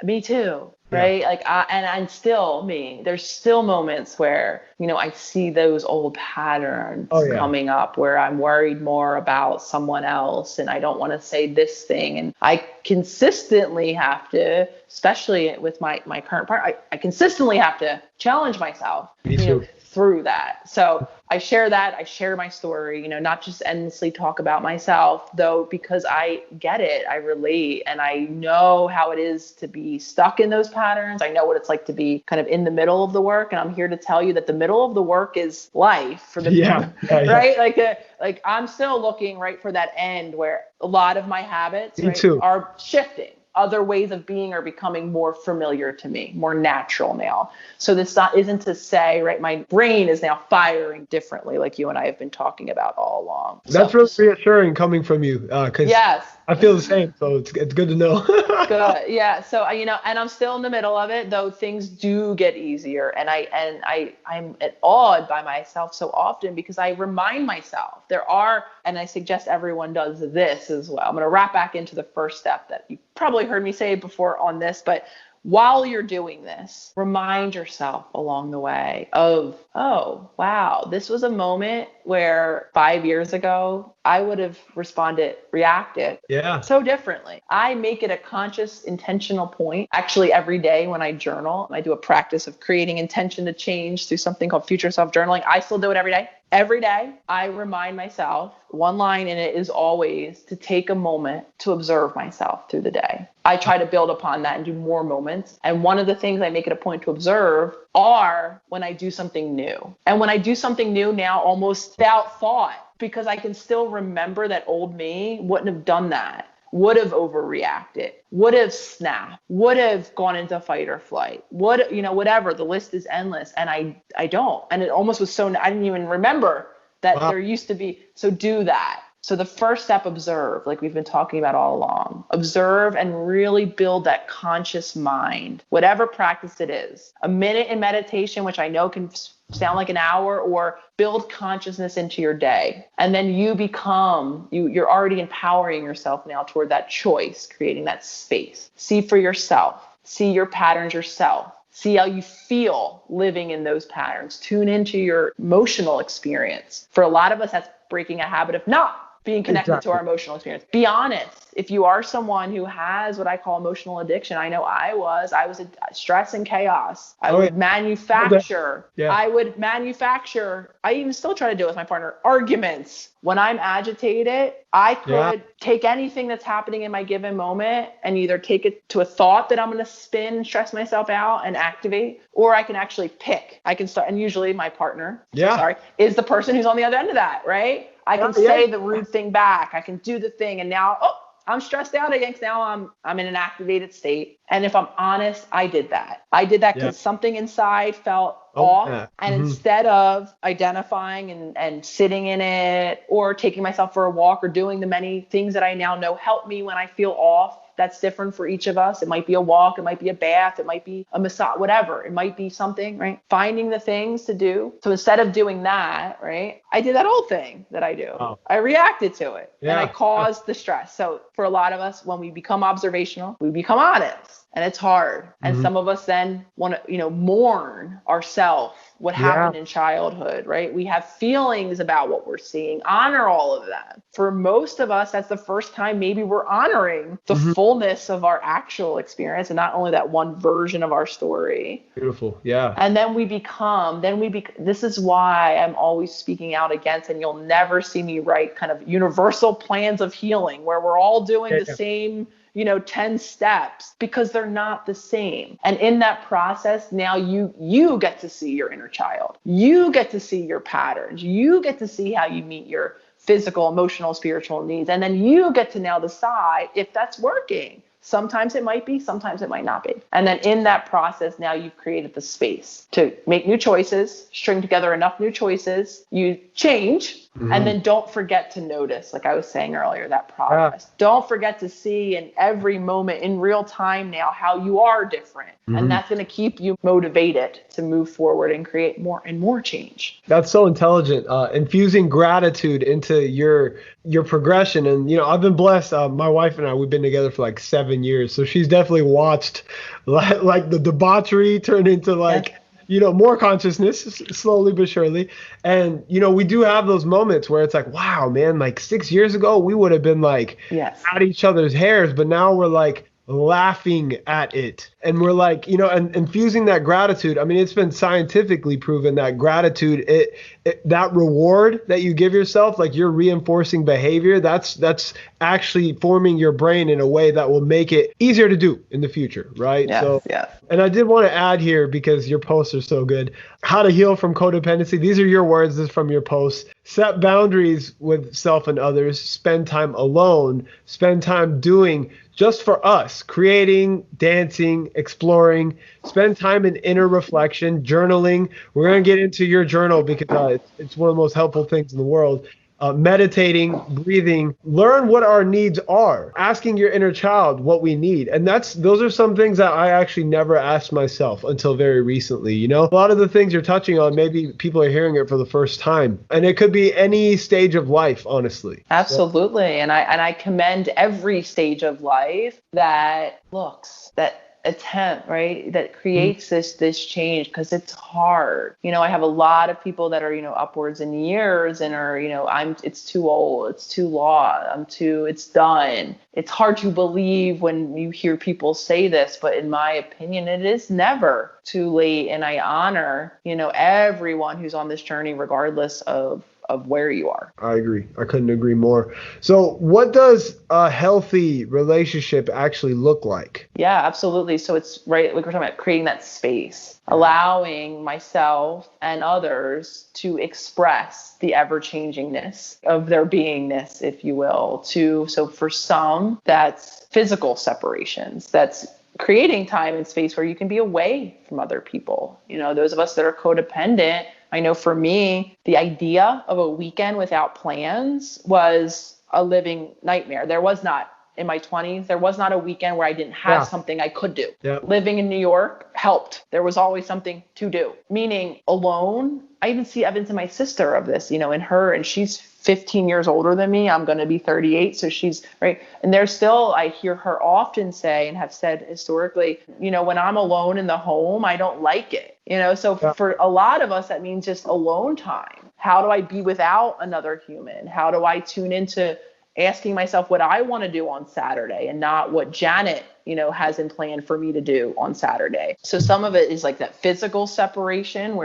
me too. Right. Like, and still me, there's still moments where, I see those old patterns coming up where I'm worried more about someone else and I don't want to say this thing. And I consistently have to, especially with my current partner, I consistently have to challenge myself, through that. So I share that. I share my story, not just endlessly talk about myself, though, because I get it. I relate and I know how it is to be stuck in those patterns. I know what it's like to be kind of in the middle of the work. And I'm here to tell you that the middle of the work is life for the right? Like I'm still looking right for that end where a lot of my habits are shifting. Other ways of being are becoming more familiar to me, more natural now. So this isn't to say, right, my brain is now firing differently, like you and I have been talking about all along. That's really reassuring coming from you, because I feel the same. So it's good to know. Good, yeah. So and I'm still in the middle of it, though things do get easier, and I'm awed by myself so often because I remind myself and I suggest everyone does this as well. I'm going to wrap back into the first step that you probably heard me say before on this, but while you're doing this, remind yourself along the way of, oh, wow, this was a moment where 5 years ago, I would have reacted so differently. I make it a conscious, intentional point. Actually, every day when I journal, I do a practice of creating intention to change through something called future self journaling. I still do it every day. Every day, I remind myself, one line in it is always to take a moment to observe myself through the day. I try to build upon that and do more moments. And one of the things I make it a point to observe are when I do something new. And when I do something new now, almost without thought, because I can still remember that old me wouldn't have done that. Would have overreacted, would have snapped, would have gone into fight or flight, whatever. The list is endless. And I don't. And it almost was I didn't even remember that there used to be. So do that. So the first step, observe, like we've been talking about all along. Observe and really build that conscious mind, whatever practice it is. A minute in meditation, which I know can sound like an hour, or build consciousness into your day. And then you're already empowering yourself now toward that choice, creating that space. See for yourself, see your patterns yourself. See how you feel living in those patterns. Tune into your emotional experience. For a lot of us, that's breaking a habit of not being connected to our emotional experience. Be honest. If you are someone who has what I call emotional addiction, I know I was a stress and chaos. I would manufacture. I even still try to do it with my partner, arguments. When I'm agitated, I could take anything that's happening in my given moment and either take it to a thought that I'm going to spin and stress myself out and activate, or I can actually pick. I can start, and usually my partner, is the person who's on the other end of that, right? I can say the rude thing back. I can do the thing. And now, I'm stressed out again because now I'm in an activated state. And if I'm honest, I did that. I did that because something inside felt off. And instead of identifying and sitting in it or taking myself for a walk or doing the many things that I now know help me when I feel off, that's different for each of us. It might be a walk. It might be a bath. It might be a massage, whatever. It might be something, right? Finding the things to do. So instead of doing that, right, I did that old thing that I do. I reacted to it and I caused the stress. So for a lot of us, when we become observational, we become honest. And it's hard. And some of us then want to, mourn ourselves, what happened in childhood, right? We have feelings about what we're seeing, honor all of that. For most of us, that's the first time maybe we're honoring the fullness of our actual experience and not only that one version of our story. Beautiful. Yeah. And then this is why I'm always speaking out against, and you'll never see me write kind of universal plans of healing where we're all doing the same, 10 steps, because they're not the same. And in that process, now you get to see your inner child. You get to see your patterns. You get to see how you meet your physical, emotional, spiritual needs. And then you get to now decide if that's working. Sometimes it might be, sometimes it might not be. And then in that process, now you've created the space to make new choices, string together enough new choices, you change, and then don't forget to notice, like I was saying earlier, that progress. Don't forget to see in every moment in real time now how you are different. And that's going to keep you motivated to move forward and create more and more change. That's so intelligent. Infusing gratitude into your progression. And, I've been blessed. My wife and I, we've been together for like 7 years. So she's definitely watched like the debauchery turn into more consciousness slowly but surely. And, we do have those moments where it's like, wow, man, like 6 years ago, we would have been like at each other's hairs. But now we're like laughing at it. And we're like, and infusing that gratitude. I mean, it's been scientifically proven that gratitude, that reward that you give yourself, like you're reinforcing behavior, that's actually forming your brain in a way that will make it easier to do in the future, right? Yes. And I did want to add here, because your posts are so good, how to heal from codependency. These are your words. This is from your posts. Set boundaries with self and others. Spend time alone. Spend time doing just for us, creating, dancing, exploring. Spend time in inner reflection, journaling. We're going to get into your journal because it's one of the most helpful things in the world. Meditating, breathing, learn what our needs are, asking your inner child what we need. And those are some things that I actually never asked myself until very recently. A lot of the things you're touching on, maybe people are hearing it for the first time, and it could be any stage of life, honestly. Absolutely. And I commend every stage of life that attempt, right, that creates this change, because it's hard. I have a lot of people that are, upwards in years and are, it's too old, it's too long, it's done. It's hard to believe when you hear people say this, but in my opinion, it is never too late. And I honor, everyone who's on this journey, regardless of where you are. I agree. I couldn't agree more. So what does a healthy relationship actually look like? Yeah, absolutely. So it's right, like we're talking about creating that space, allowing myself and others to express the ever-changingness of their beingness, if you will. So for some, that's physical separations. That's creating time and space where you can be away from other people. Those of us that are codependent, I know for me, the idea of a weekend without plans was a living nightmare. There was not, in my 20s, there was not a weekend where I didn't have something I could do. Living in New York helped. There was always something to do. Meaning alone, I even see evidence in my sister of this, in her, and she's 15 years older than me. I'm going to be 38. So she's right. And there's still, I hear her often say, and have said historically, when I'm alone in the home, I don't like it. So for a lot of us, that means just alone time. How do I be without another human? How do I tune into asking myself what I want to do on Saturday and not what Janet, has in plan for me to do on Saturday? So some of it is like that physical separation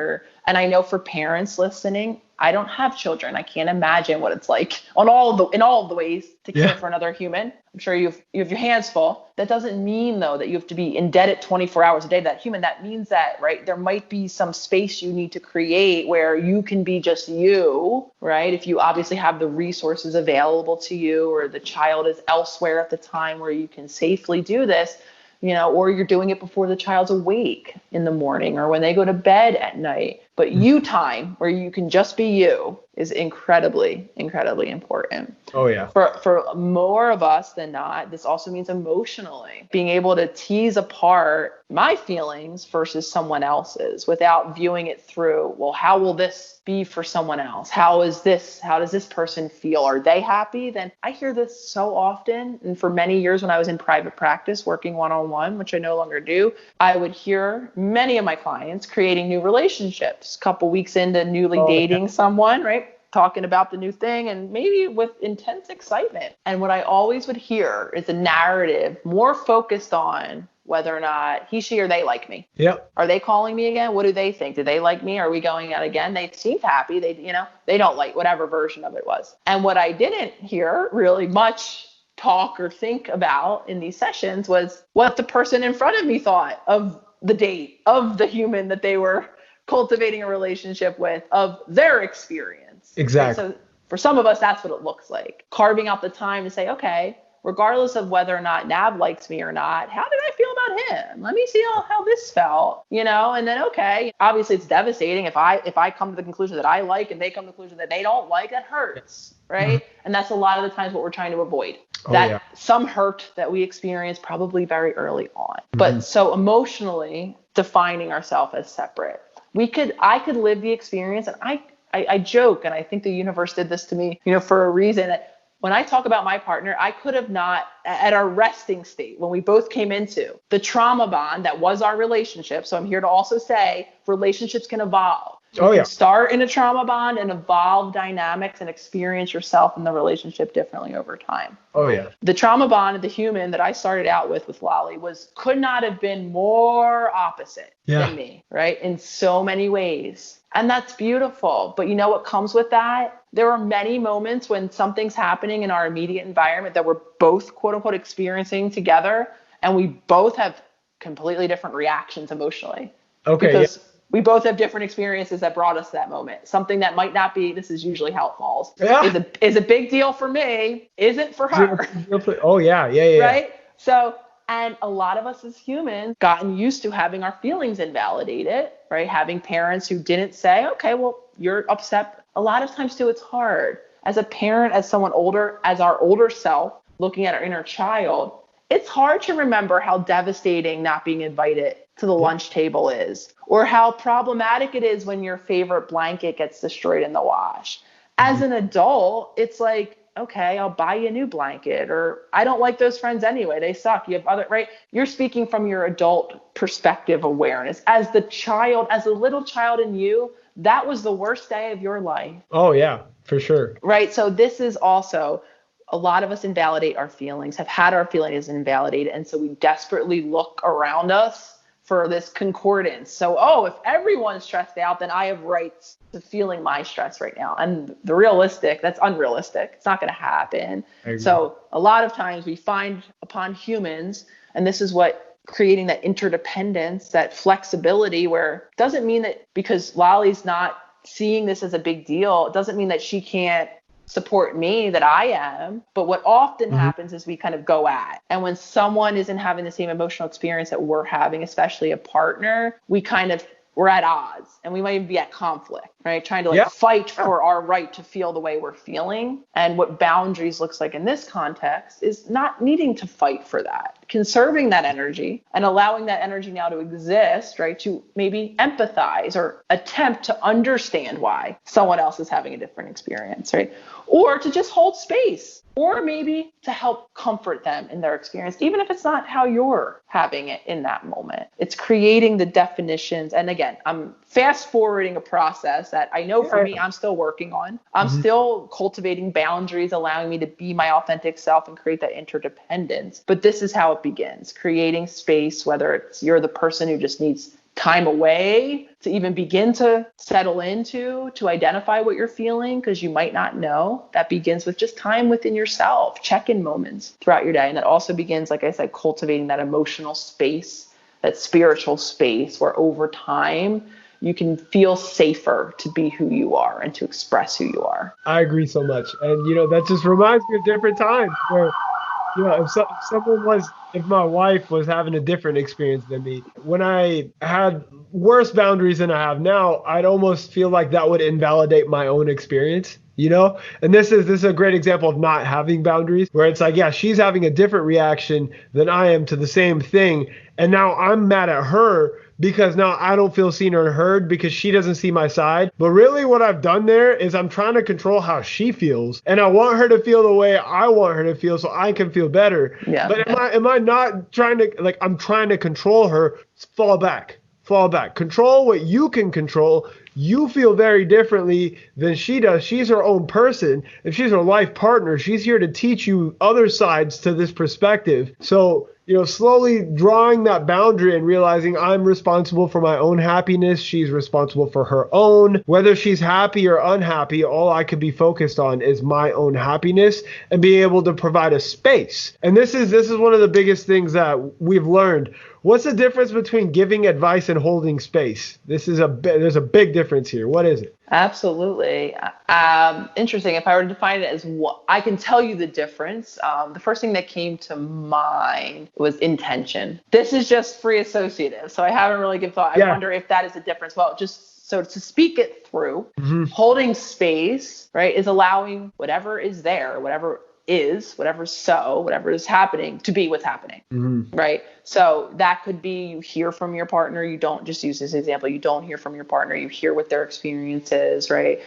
and I know for parents listening, I don't have children. I can't imagine what it's like in all of the ways to care for another human. I'm sure you have your hands full. That doesn't mean though that you have to be indebted 24 hours a day to that human. That means that, right, there might be some space you need to create where you can be just you, right? If you obviously have the resources available to you, or the child is elsewhere at the time where you can safely do this, or you're doing it before the child's awake in the morning or when they go to bed at night. But you time where you can just be you is incredibly, incredibly important. Oh, yeah. For more of us than not, this also means emotionally being able to tease apart my feelings versus someone else's without viewing it through, well, how will this be for someone else? How does this person feel? Are they happy? Then I hear this so often. And for many years when I was in private practice working one-on-one, which I no longer do, I would hear many of my clients creating new relationships, a couple weeks into newly dating someone, right? Talking about the new thing and maybe with intense excitement. And what I always would hear is a narrative more focused on whether or not he, she, or they like me. Yep. Are they calling me again? What do they think? Do they like me? Are we going out again? They seemed happy. They don't like whatever version of it was. And what I didn't hear really much talk or think about in these sessions was what the person in front of me thought of the date, of the human that they were cultivating a relationship with, of their experience. Exactly. And so for some of us, that's what it looks like. Carving out the time to say, okay, regardless of whether or not Nav likes me or not, how did I feel about him? Let me see how this felt, and then, okay, obviously it's devastating if I come to the conclusion that I like and they come to the conclusion that they don't like, that hurts, right? Mm-hmm. And that's a lot of the times what we're trying to avoid. Some hurt that we experience probably very early on. Mm-hmm. But so emotionally defining ourselves as separate, I could live the experience, and I joke, and I think the universe did this to me, for a reason. When I talk about my partner, I could have not, at our resting state, when we both came into the trauma bond that was our relationship. So I'm here to also say relationships can evolve. You can start in a trauma bond and evolve dynamics and experience yourself in the relationship differently over time. Oh, yeah. The trauma bond of the human that I started out with Lolly, could not have been more opposite than me, right? In so many ways. And that's beautiful. But you know what comes with that? There are many moments when something's happening in our immediate environment that we're both, quote unquote, experiencing together. And we both have completely different reactions emotionally. Okay. Because we both have different experiences that brought us to that moment. Something that might not be, this is usually how it falls, is a big deal for me, isn't for her. Oh, yeah. Right? So, and a lot of us as humans gotten used to having our feelings invalidated, right? Having parents who didn't say, okay, well, you're upset. A lot of times too, it's hard. As a parent, as someone older, as our older self, looking at our inner child, it's hard to remember how devastating not being invited to the lunch table is, or how problematic it is when your favorite blanket gets destroyed in the wash. As an adult, it's like, okay, I'll buy you a new blanket, or I don't like those friends anyway. They suck. You have other, right? You're speaking from your adult perspective awareness. As the little child in you, that was the worst day of your life. Oh, yeah, for sure. Right. So this is also, a lot of us invalidate our feelings, have had our feelings invalidated. And so we desperately look around us for this concordance. So, if everyone's stressed out, then I have rights to feeling my stress right now. And that's unrealistic. It's not going to happen. So a lot of times we find upon humans, and this is what creating that interdependence, that flexibility, where it doesn't mean that because Lolly's not seeing this as a big deal, it doesn't mean that she can't support me, that I am. But what often happens is we kind of go at. And when someone isn't having the same emotional experience that we're having, especially a partner, we're at odds, and we might even be at conflict, right? Trying to fight for our right to feel the way we're feeling. And what boundaries looks like in this context is not needing to fight for that, conserving that energy and allowing that energy now to exist, right? To maybe empathize or attempt to understand why someone else is having a different experience, right? Or to just hold space, or maybe to help comfort them in their experience, even if it's not how you're having it in that moment. It's creating the definitions. And again, I'm fast forwarding a process that I know for me, I'm still working on. I'm still cultivating boundaries, allowing me to be my authentic self and create that interdependence. But this is how it begins, creating space, whether it's you're the person who just needs time away to even begin to settle into, to identify what you're feeling, because you might not know. That begins with just time within yourself, check-in moments throughout your day. And that also begins, like I said, cultivating that emotional space, that spiritual space where over time you can feel safer to be who you are and to express who you are. I agree so much. And, that just reminds me of different times where, if my wife was having a different experience than me, when I had worse boundaries than I have now, I'd almost feel like that would invalidate my own experience, And this is a great example of not having boundaries, where it's like, she's having a different reaction than I am to the same thing. And now I'm mad at her because now I don't feel seen or heard because she doesn't see my side. But really what I've done there is I'm trying to control how she feels. And I want her to feel the way I want her to feel so I can feel better. Yeah. But am I not trying to, I'm trying to control her? Fall back. Control what you can control. You feel very differently than she does. She's her own person. If she's her life partner, she's here to teach you other sides to this perspective. So slowly drawing that boundary and realizing I'm responsible for my own happiness. She's responsible for her own. Whether she's happy or unhappy, all I could be focused on is my own happiness and being able to provide a space. And this is one of the biggest things that we've learned. What's the difference between giving advice and holding space? There's a big difference here. What is it? Absolutely. Interesting. If I were to define it as what, I can tell you the difference. The first thing that came to mind was intention. This is just free associative, so I haven't really given thought. I wonder if that is the difference. Well, just so to speak it through, holding space, right, is allowing whatever is there, whatever's happening to be what's happening, right? So that could be you hear from your partner. You don't, just use this example, you don't hear from your partner. You hear what their experience is, right?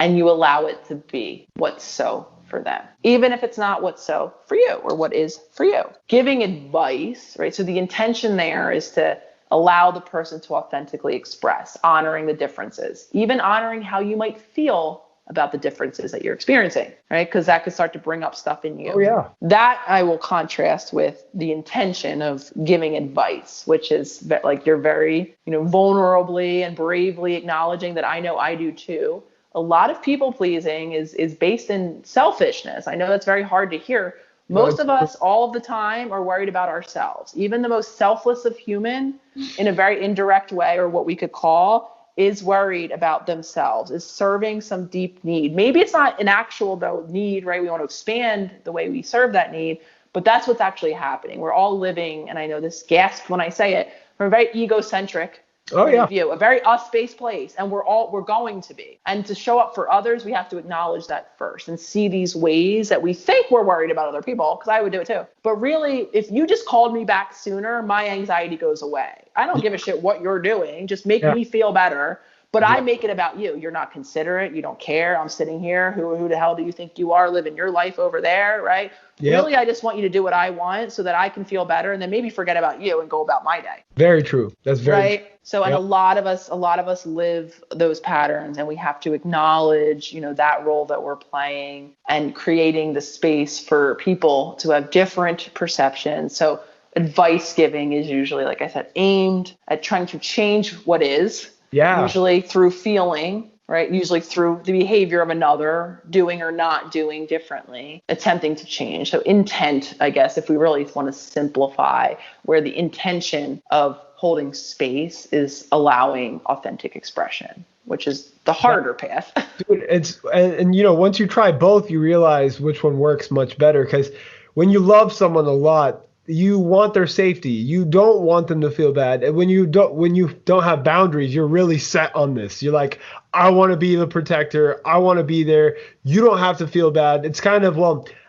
And you allow it to be what's so for them, even if it's not what's so for you or what is for you. Giving advice, right? So the intention there is to allow the person to authentically express, honoring the differences, even honoring how you might feel about the differences that you're experiencing, right? Because that could start to bring up stuff in you. Oh, yeah. That I will contrast with the intention of giving advice, which is like you're very, vulnerably and bravely acknowledging that I know I do too. A lot of people pleasing is based in selfishness. I know that's very hard to hear. Most of us all of the time are worried about ourselves. Even the most selfless of human, in a very indirect way, or what we could call, is worried about themselves, is serving some deep need. Maybe it's not an actual need, right? We want to expand the way we serve that need, but that's what's actually happening. We're all living, and I know this gasp when I say it, from a very egocentric point of view, a very us-based place, and we're going to be. And to show up for others, we have to acknowledge that first and see these ways that we think we're worried about other people, because I would do it too. But really, if you just called me back sooner, my anxiety goes away. I don't give a shit what you're doing. Just make me feel better. But I make it about you. You're not considerate. You don't care. I'm sitting here. Who the hell do you think you are, living your life over there, right? Really, I just want you to do what I want so that I can feel better, and then maybe forget about you and go about my day. Very true. That's very right. True. So, and a lot of us live those patterns, and we have to acknowledge, that role that we're playing and creating the space for people to have different perceptions. So advice giving is usually, like I said, aimed at trying to change what is. Yeah. Usually through feeling, right? Usually through the behavior of another, doing or not doing differently, attempting to change. So intent, I guess, if we really want to simplify, where the intention of holding space is allowing authentic expression, which is the harder path. Dude, and once you try both, you realize which one works much better. Because when you love someone a lot, you want their safety. You don't want them to feel bad. And when you don't have boundaries, you're really set on this. You're like, I want to be the protector. I want to be there. You don't have to feel bad. It's kind of,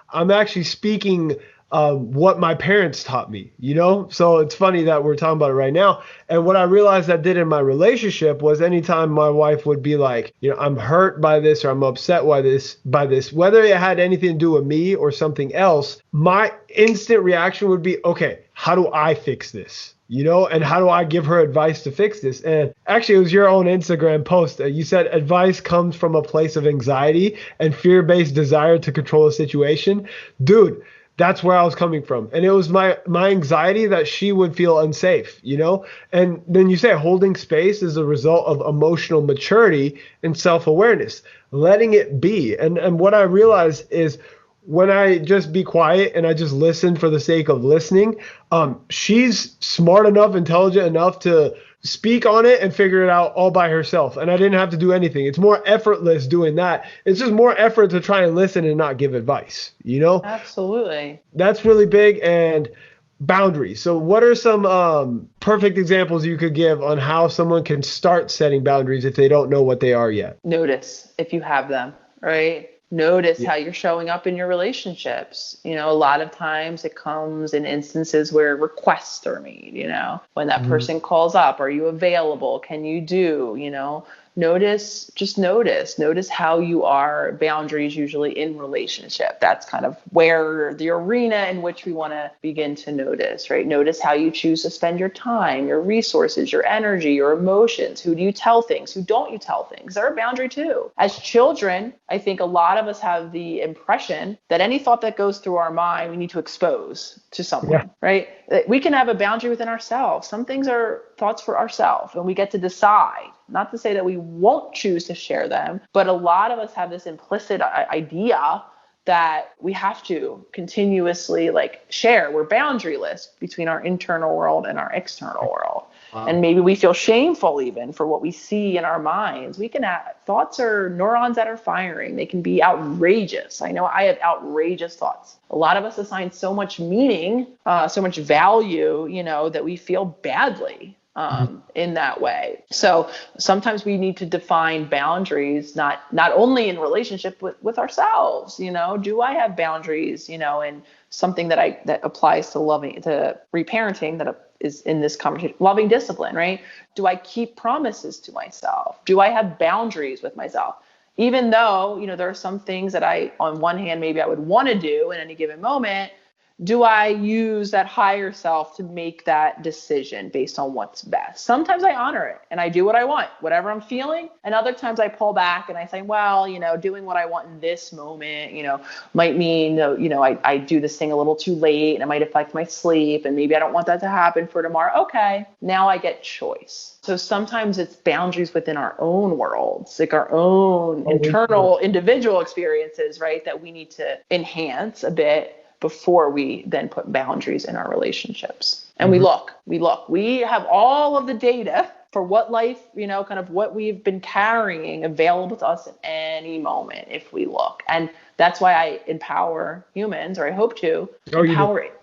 I'm actually speaking what my parents taught me, So it's funny that we're talking about it right now. And what I realized I did in my relationship was anytime my wife would be like, I'm hurt by this or I'm upset by this, whether it had anything to do with me or something else, my instant reaction would be, okay, how do I fix this? And how do I give her advice to fix this? And actually, it was your own Instagram post. You said advice comes from a place of anxiety and fear-based desire to control a situation. Dude, that's where I was coming from. And it was my anxiety that she would feel unsafe, And then you say holding space is a result of emotional maturity and self-awareness, letting it be. And what I realized is when I just be quiet and I just listen for the sake of listening, she's smart enough, intelligent enough to speak on it and figure it out all by herself. And I didn't have to do anything. It's more effortless doing that. It's just more effort to try and listen and not give advice, Absolutely. That's really big. And boundaries. So what are some perfect examples you could give on how someone can start setting boundaries if they don't know what they are yet? Notice if you have them, right? Notice how you're showing up in your relationships. A lot of times it comes in instances where requests are made, when that person calls up, are you available? Can you do, Notice how you are. Boundaries usually in relationship. That's kind of where the arena in which we want to begin to notice, right? Notice how you choose to spend your time, your resources, your energy, your emotions. Who do you tell things? Who don't you tell things? They're a boundary too. As children, I think a lot of us have the impression that any thought that goes through our mind, we need to expose to someone, right? We can have a boundary within ourselves. Some things are thoughts for ourselves, and we get to decide. Not to say that we won't choose to share them, but a lot of us have this implicit idea that we have to continuously share. We're boundaryless between our internal world and our external world. Wow. And maybe we feel shameful even for what we see in our minds. Thoughts are neurons that are firing. They can be outrageous. I know I have outrageous thoughts. A lot of us assign so much meaning, so much value, that we feel badly in that way. So sometimes we need to define boundaries, not only in relationship with ourselves. Do I have boundaries, and something that applies to reparenting that is in this conversation, loving discipline, right? Do I keep promises to myself? Do I have boundaries with myself? Even though, there are some things that on one hand, maybe I would want to do in any given moment, do I use that higher self to make that decision based on what's best? Sometimes I honor it and I do what I want, whatever I'm feeling. And other times I pull back and I say, well, doing what I want in this moment, might mean, I do this thing a little too late and it might affect my sleep. And maybe I don't want that to happen for tomorrow. Okay, now I get choice. So sometimes it's boundaries within our own worlds, like our own internal individual experiences, right? That we need to enhance a bit before we then put boundaries in our relationships. And we have all of the data for what life, kind of what we've been carrying available to us at any moment if we look. And that's why I empower humans, or I hope to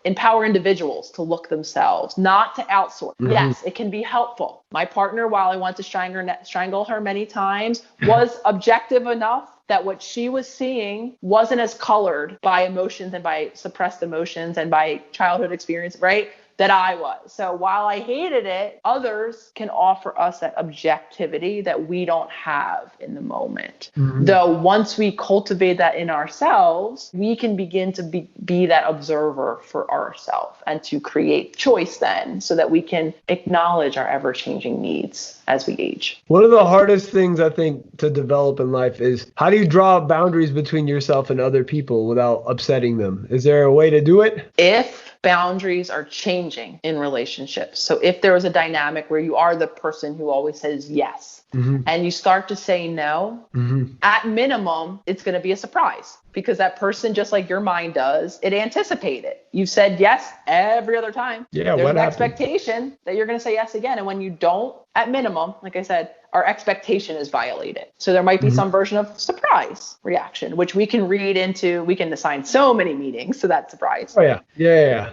empower individuals to look themselves, not to outsource. Mm-hmm. Yes, it can be helpful. My partner, while I want to strangle her many times, was objective enough that what she was seeing wasn't as colored by emotions and by suppressed emotions and by childhood experience, right? That I was. So while I hated it, others can offer us that objectivity that we don't have in the moment. Mm-hmm. Though once we cultivate that in ourselves, we can begin to be that observer for ourselves and to create choice then so that we can acknowledge our ever-changing needs as we age. One of the hardest things I think to develop in life is how do you draw boundaries between yourself and other people without upsetting them? Is there a way to do it? If boundaries are changing in relationships. So if there is a dynamic where you are the person who always says yes, mm-hmm. and you start to say no, mm-hmm. at minimum, it's going to be a surprise because that person, just like your mind does, it anticipated. You said yes every other time. Yeah, there's an expectation that you're going to say yes again. And when you don't, at minimum, like I said, our expectation is violated. So there might be mm-hmm. some version of surprise reaction, which we can read into, we can assign so many meanings to that surprise. Oh, yeah. Yeah.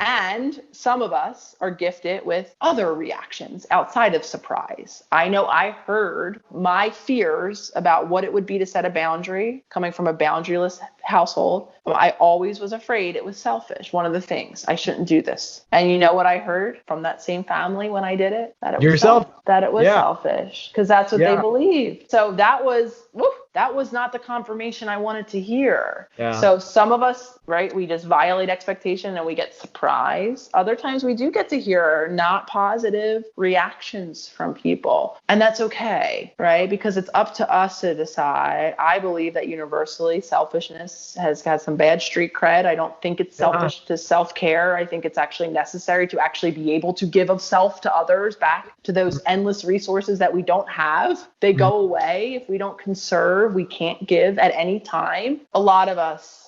And some of us are gifted with other reactions outside of surprise. I know I heard my fears about what it would be to set a boundary coming from a boundaryless household. I always was afraid it was selfish. One of the things, I shouldn't do this. And you know what I heard from that same family when I did it? That it was selfish, because that's what they believed. So that was not the confirmation I wanted to hear. Yeah. So some of us, right, we just violate expectation and we get surprised. Other times we do get to hear not positive reactions from people. And that's okay, right? Because it's up to us to decide. I believe that universally selfishness has got some bad street cred. I don't think it's selfish to self-care. I think it's actually necessary to actually be able to give of self to others, back to those endless resources that we don't have. They go away if we don't conserve. We can't give at any time. A lot of us,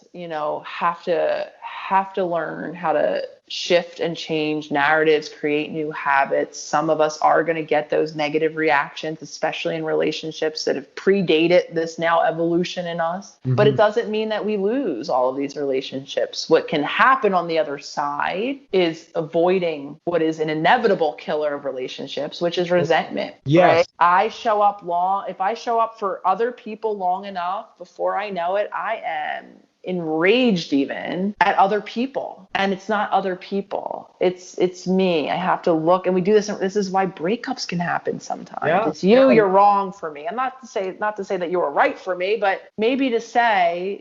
have to learn how to shift and change narratives, create new habits. Some of us are going to get those negative reactions, especially in relationships that have predated this now evolution in us. Mm-hmm. But it doesn't mean that we lose all of these relationships. What can happen on the other side is avoiding what is an inevitable killer of relationships, which is resentment. Yes. Right? If I show up for other people long enough, before I know it, I am enraged even at other people. And it's not other people. It's me. I have to look, and we do this. This is why breakups can happen sometimes. Yeah. It's you're wrong for me. And not to say that you were right for me, but maybe to say,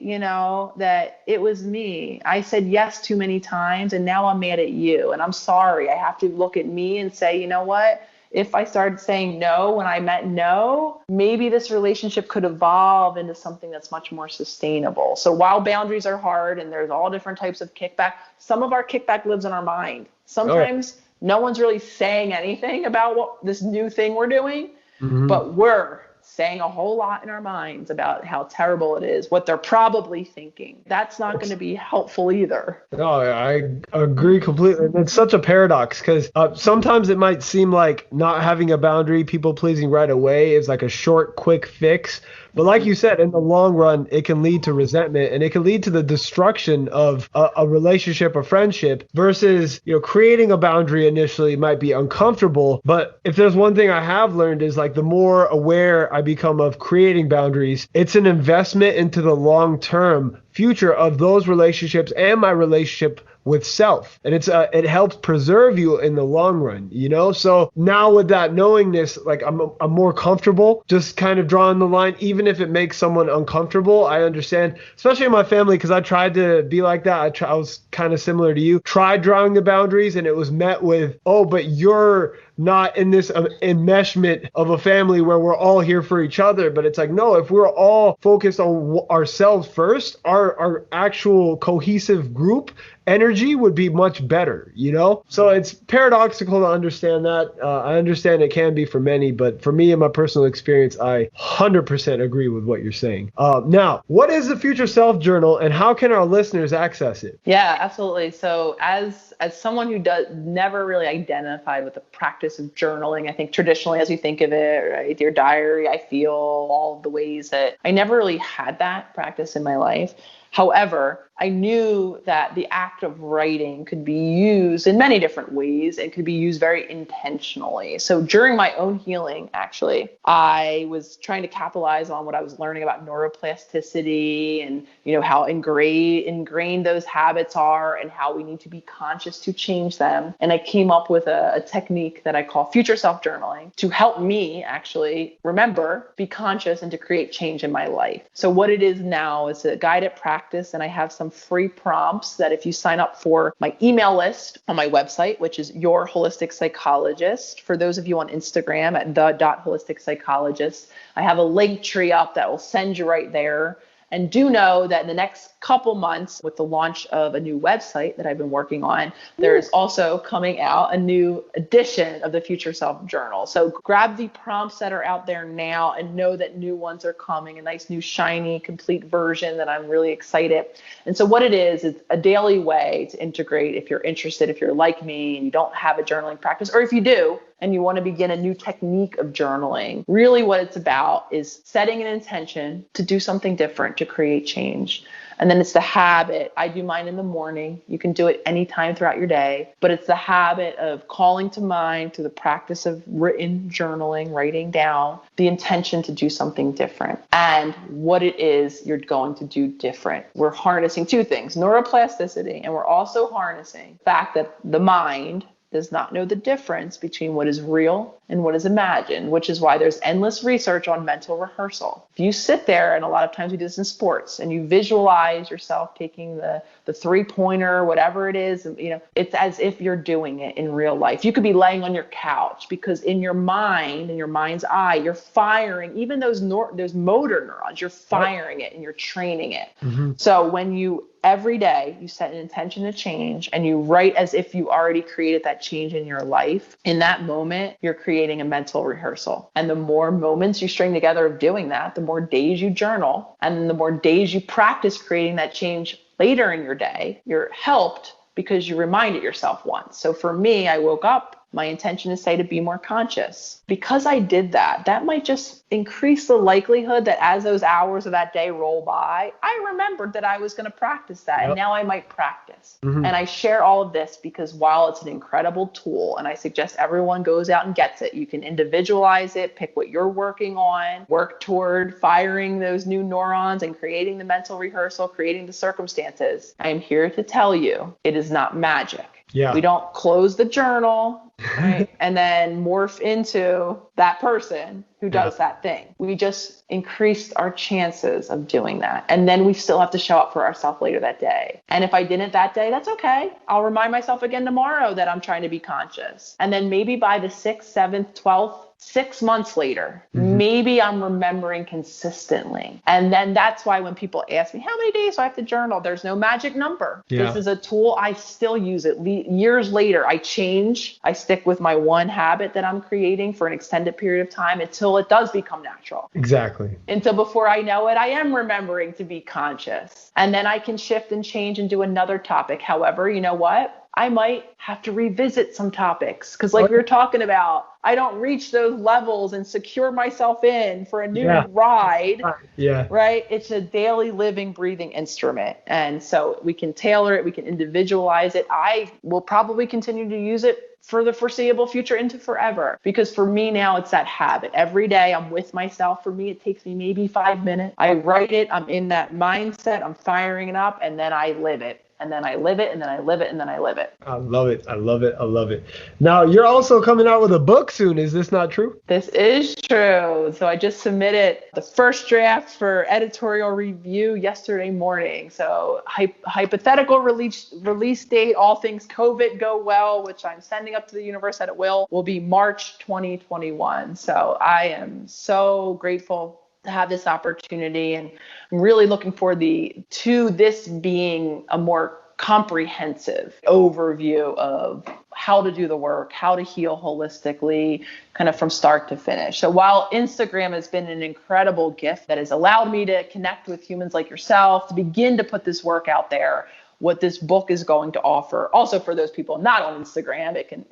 that it was me. I said yes too many times and now I'm mad at you and I'm sorry. I have to look at me and say, you know what? if I started saying no when I meant no, maybe this relationship could evolve into something that's much more sustainable. So while boundaries are hard and there's all different types of kickback, some of our kickback lives in our mind. Sometimes no one's really saying anything about what this new thing we're doing, but we're saying a whole lot in our minds about how terrible it is, what they're probably thinking. That's not going to be helpful either. No, I agree completely. It's such a paradox because sometimes it might seem like not having a boundary, people pleasing right away is like a short, quick fix. But like you said, in the long run, it can lead to resentment and it can lead to the destruction of a relationship or friendship versus, creating a boundary initially might be uncomfortable. But if there's one thing I have learned is like the more aware I become of creating boundaries, it's an investment into the long-term future of those relationships and my relationship with self. And it helps preserve you in the long run, So now with that knowingness, like I'm more comfortable just kind of drawing the line, even if it makes someone uncomfortable. I understand, especially in my family, because I tried to be like that. I was kind of similar to you, tried drawing the boundaries and it was met with, oh, but you're not in this enmeshment of a family where we're all here for each other. But it's like, no, if we're all focused on ourselves first, our actual cohesive group energy would be much better, So it's paradoxical to understand that. I understand it can be for many, but for me, in my personal experience, I 100% agree with what you're saying. Now, what is the Future Self Journal and how can our listeners access it? Yeah, absolutely. So as someone who never really identified with the practice of journaling, I think traditionally as we think of it, right, your diary, I feel, all of the ways that I never really had that practice in my life. However, I knew that the act of writing could be used in many different ways and could be used very intentionally. So during my own healing, actually, I was trying to capitalize on what I was learning about neuroplasticity and, how ingrained those habits are and how we need to be conscious to change them. And I came up with a technique that I call future self journaling to help me actually remember, be conscious, and to create change in my life. So what it is now is a guided practice, and I have some free prompts that if you sign up for my email list on my website, which is Your Holistic Psychologist, for those of you on Instagram at the.holistic psychologist, I have a link tree up that will send you right there. And do know that in the next couple months, with the launch of a new website that I've been working on, there is also coming out a new edition of the Future Self Journal. So grab the prompts that are out there now and know that new ones are coming, a nice new shiny complete version that I'm really excited. And so what it is, it's a daily way to integrate, if you're interested, if you're like me and you don't have a journaling practice, or if you do, and you want to begin a new technique of journaling. Really what it's about is setting an intention to do something different, to create change. And then it's the habit. I do mine in the morning. You can do it anytime throughout your day, but it's the habit of calling to mind through the practice of written journaling, writing down the intention to do something different and what it is you're going to do different. We're harnessing two things, neuroplasticity, and we're also harnessing the fact that the mind does not know the difference between what is real and what is imagined, which is why there's endless research on mental rehearsal. If you sit there, and a lot of times we do this in sports, and you visualize yourself taking the three-pointer, whatever it is, it's as if you're doing it in real life. You could be laying on your couch because in your mind, in your mind's eye, you're firing, even those motor neurons, you're firing it and you're training it. Mm-hmm. So when you every day you set an intention to change and you write as if you already created that change in your life, in that moment, you're creating a mental rehearsal. And the more moments you string together of doing that, the more days you journal, and the more days you practice creating that change later in your day, you're helped because you reminded yourself once. So for me, I woke up, my intention is to be more conscious. Because I did that, that might just increase the likelihood that as those hours of that day roll by, I remembered that I was going to practice that. Yep. And now I might practice. Mm-hmm. And I share all of this because while it's an incredible tool, and I suggest everyone goes out and gets it, you can individualize it, pick what you're working on, work toward firing those new neurons and creating the mental rehearsal, creating the circumstances. I am here to tell you, it is not magic. Yeah. We don't close the journal, right? And then morph into that person who does that thing. We just increased our chances of doing that. And then we still have to show up for ourselves later that day. And if I didn't that day, that's okay. I'll remind myself again tomorrow that I'm trying to be conscious. And then maybe by the 6th, 7th, 12th, 6 months later, maybe I'm remembering consistently. And then that's why when people ask me, how many days do I have to journal? There's no magic number. Yeah. This is a tool. I still use it. Years later, I change. I stick with my one habit that I'm creating for an extended period of time until it does become natural. Exactly. Until before I know it, I am remembering to be conscious. And then I can shift and change and do another topic. However, you know what? I might have to revisit some topics because like we were talking about, I don't reach those levels and secure myself in for a new ride. Yeah. Right. It's a daily living, breathing instrument. And so we can tailor it. We can individualize it. I will probably continue to use it for the foreseeable future into forever. Because for me now, it's that habit. Every day I'm with myself. For me, it takes me maybe 5 minutes. I write it. I'm in that mindset. I'm firing it up and then I live it. And then I live it, and then I live it, and then I live it. I love it. I love it. I love it. Now, you're also coming out with a book soon. Is this not true? This is true. So I just submitted the first draft for editorial review yesterday morning. So hypothetical release date, all things COVID go well, which I'm sending up to the universe that it will be March 2021. So I am so grateful to have this opportunity, and I'm really looking forward to this being a more comprehensive overview of how to do the work, how to heal holistically, kind of from start to finish. So while Instagram has been an incredible gift that has allowed me to connect with humans like yourself, to begin to put this work out there, what this book is going to offer, also for those people not on Instagram, it can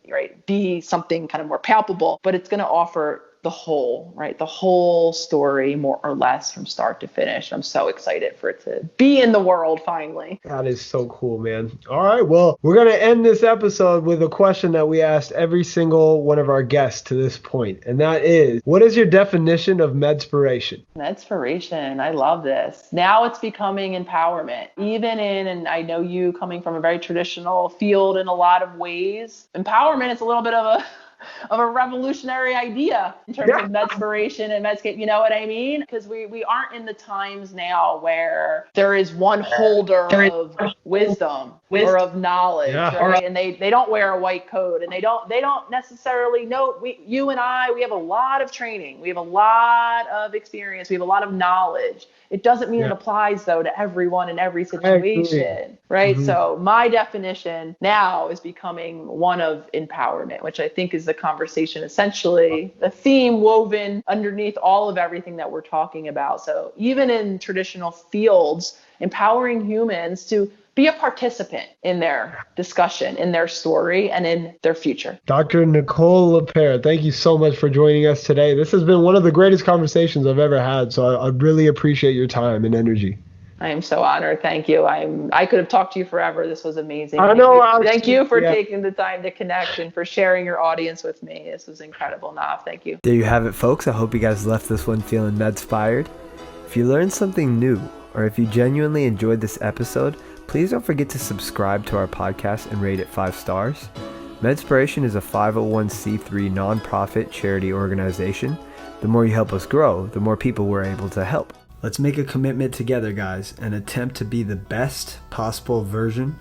be something kind of more palpable, but it's going to offer the whole story, more or less, from start to finish. I'm so excited for it to be in the world finally. That is so cool, man. All right, well, we're going to end this episode with a question that we asked every single one of our guests to this point, and that is, what is your definition of MEDspiration? MEDspiration, I love this. Now it's becoming empowerment. Even and I know you coming from a very traditional field in a lot of ways, empowerment is a little bit of a revolutionary idea in terms of MEDspiration and Medscape, you know what I mean? Because we aren't in the times now where there is one holder of wisdom or of knowledge, right? And they don't wear a white coat, and they don't necessarily know. You and I, we have a lot of training, we have a lot of experience, we have a lot of knowledge. It doesn't mean it applies, though, to everyone in every situation, right? So my definition now is becoming one of empowerment, which I think is the conversation, essentially, the theme woven underneath all of everything that we're talking about. So even in traditional fields, empowering humans to be a participant in their discussion, in their story, and in their future. Dr. Nicole LePera, thank you so much for joining us today. This has been one of the greatest conversations I've ever had, so I really appreciate your time and energy. I am so honored. Thank you. I could have talked to you forever. This was amazing. I know. Thank you for taking the time to connect and for sharing your audience with me. This was incredible, Nav. Thank you. There you have it, folks. I hope you guys left this one feeling medspired. If you learned something new, or if you genuinely enjoyed this episode, please don't forget to subscribe to our podcast and rate it 5 stars. MEDspiration is a 501c3 nonprofit charity organization. The more you help us grow, the more people we're able to help. Let's make a commitment together, guys, and attempt to be the best possible version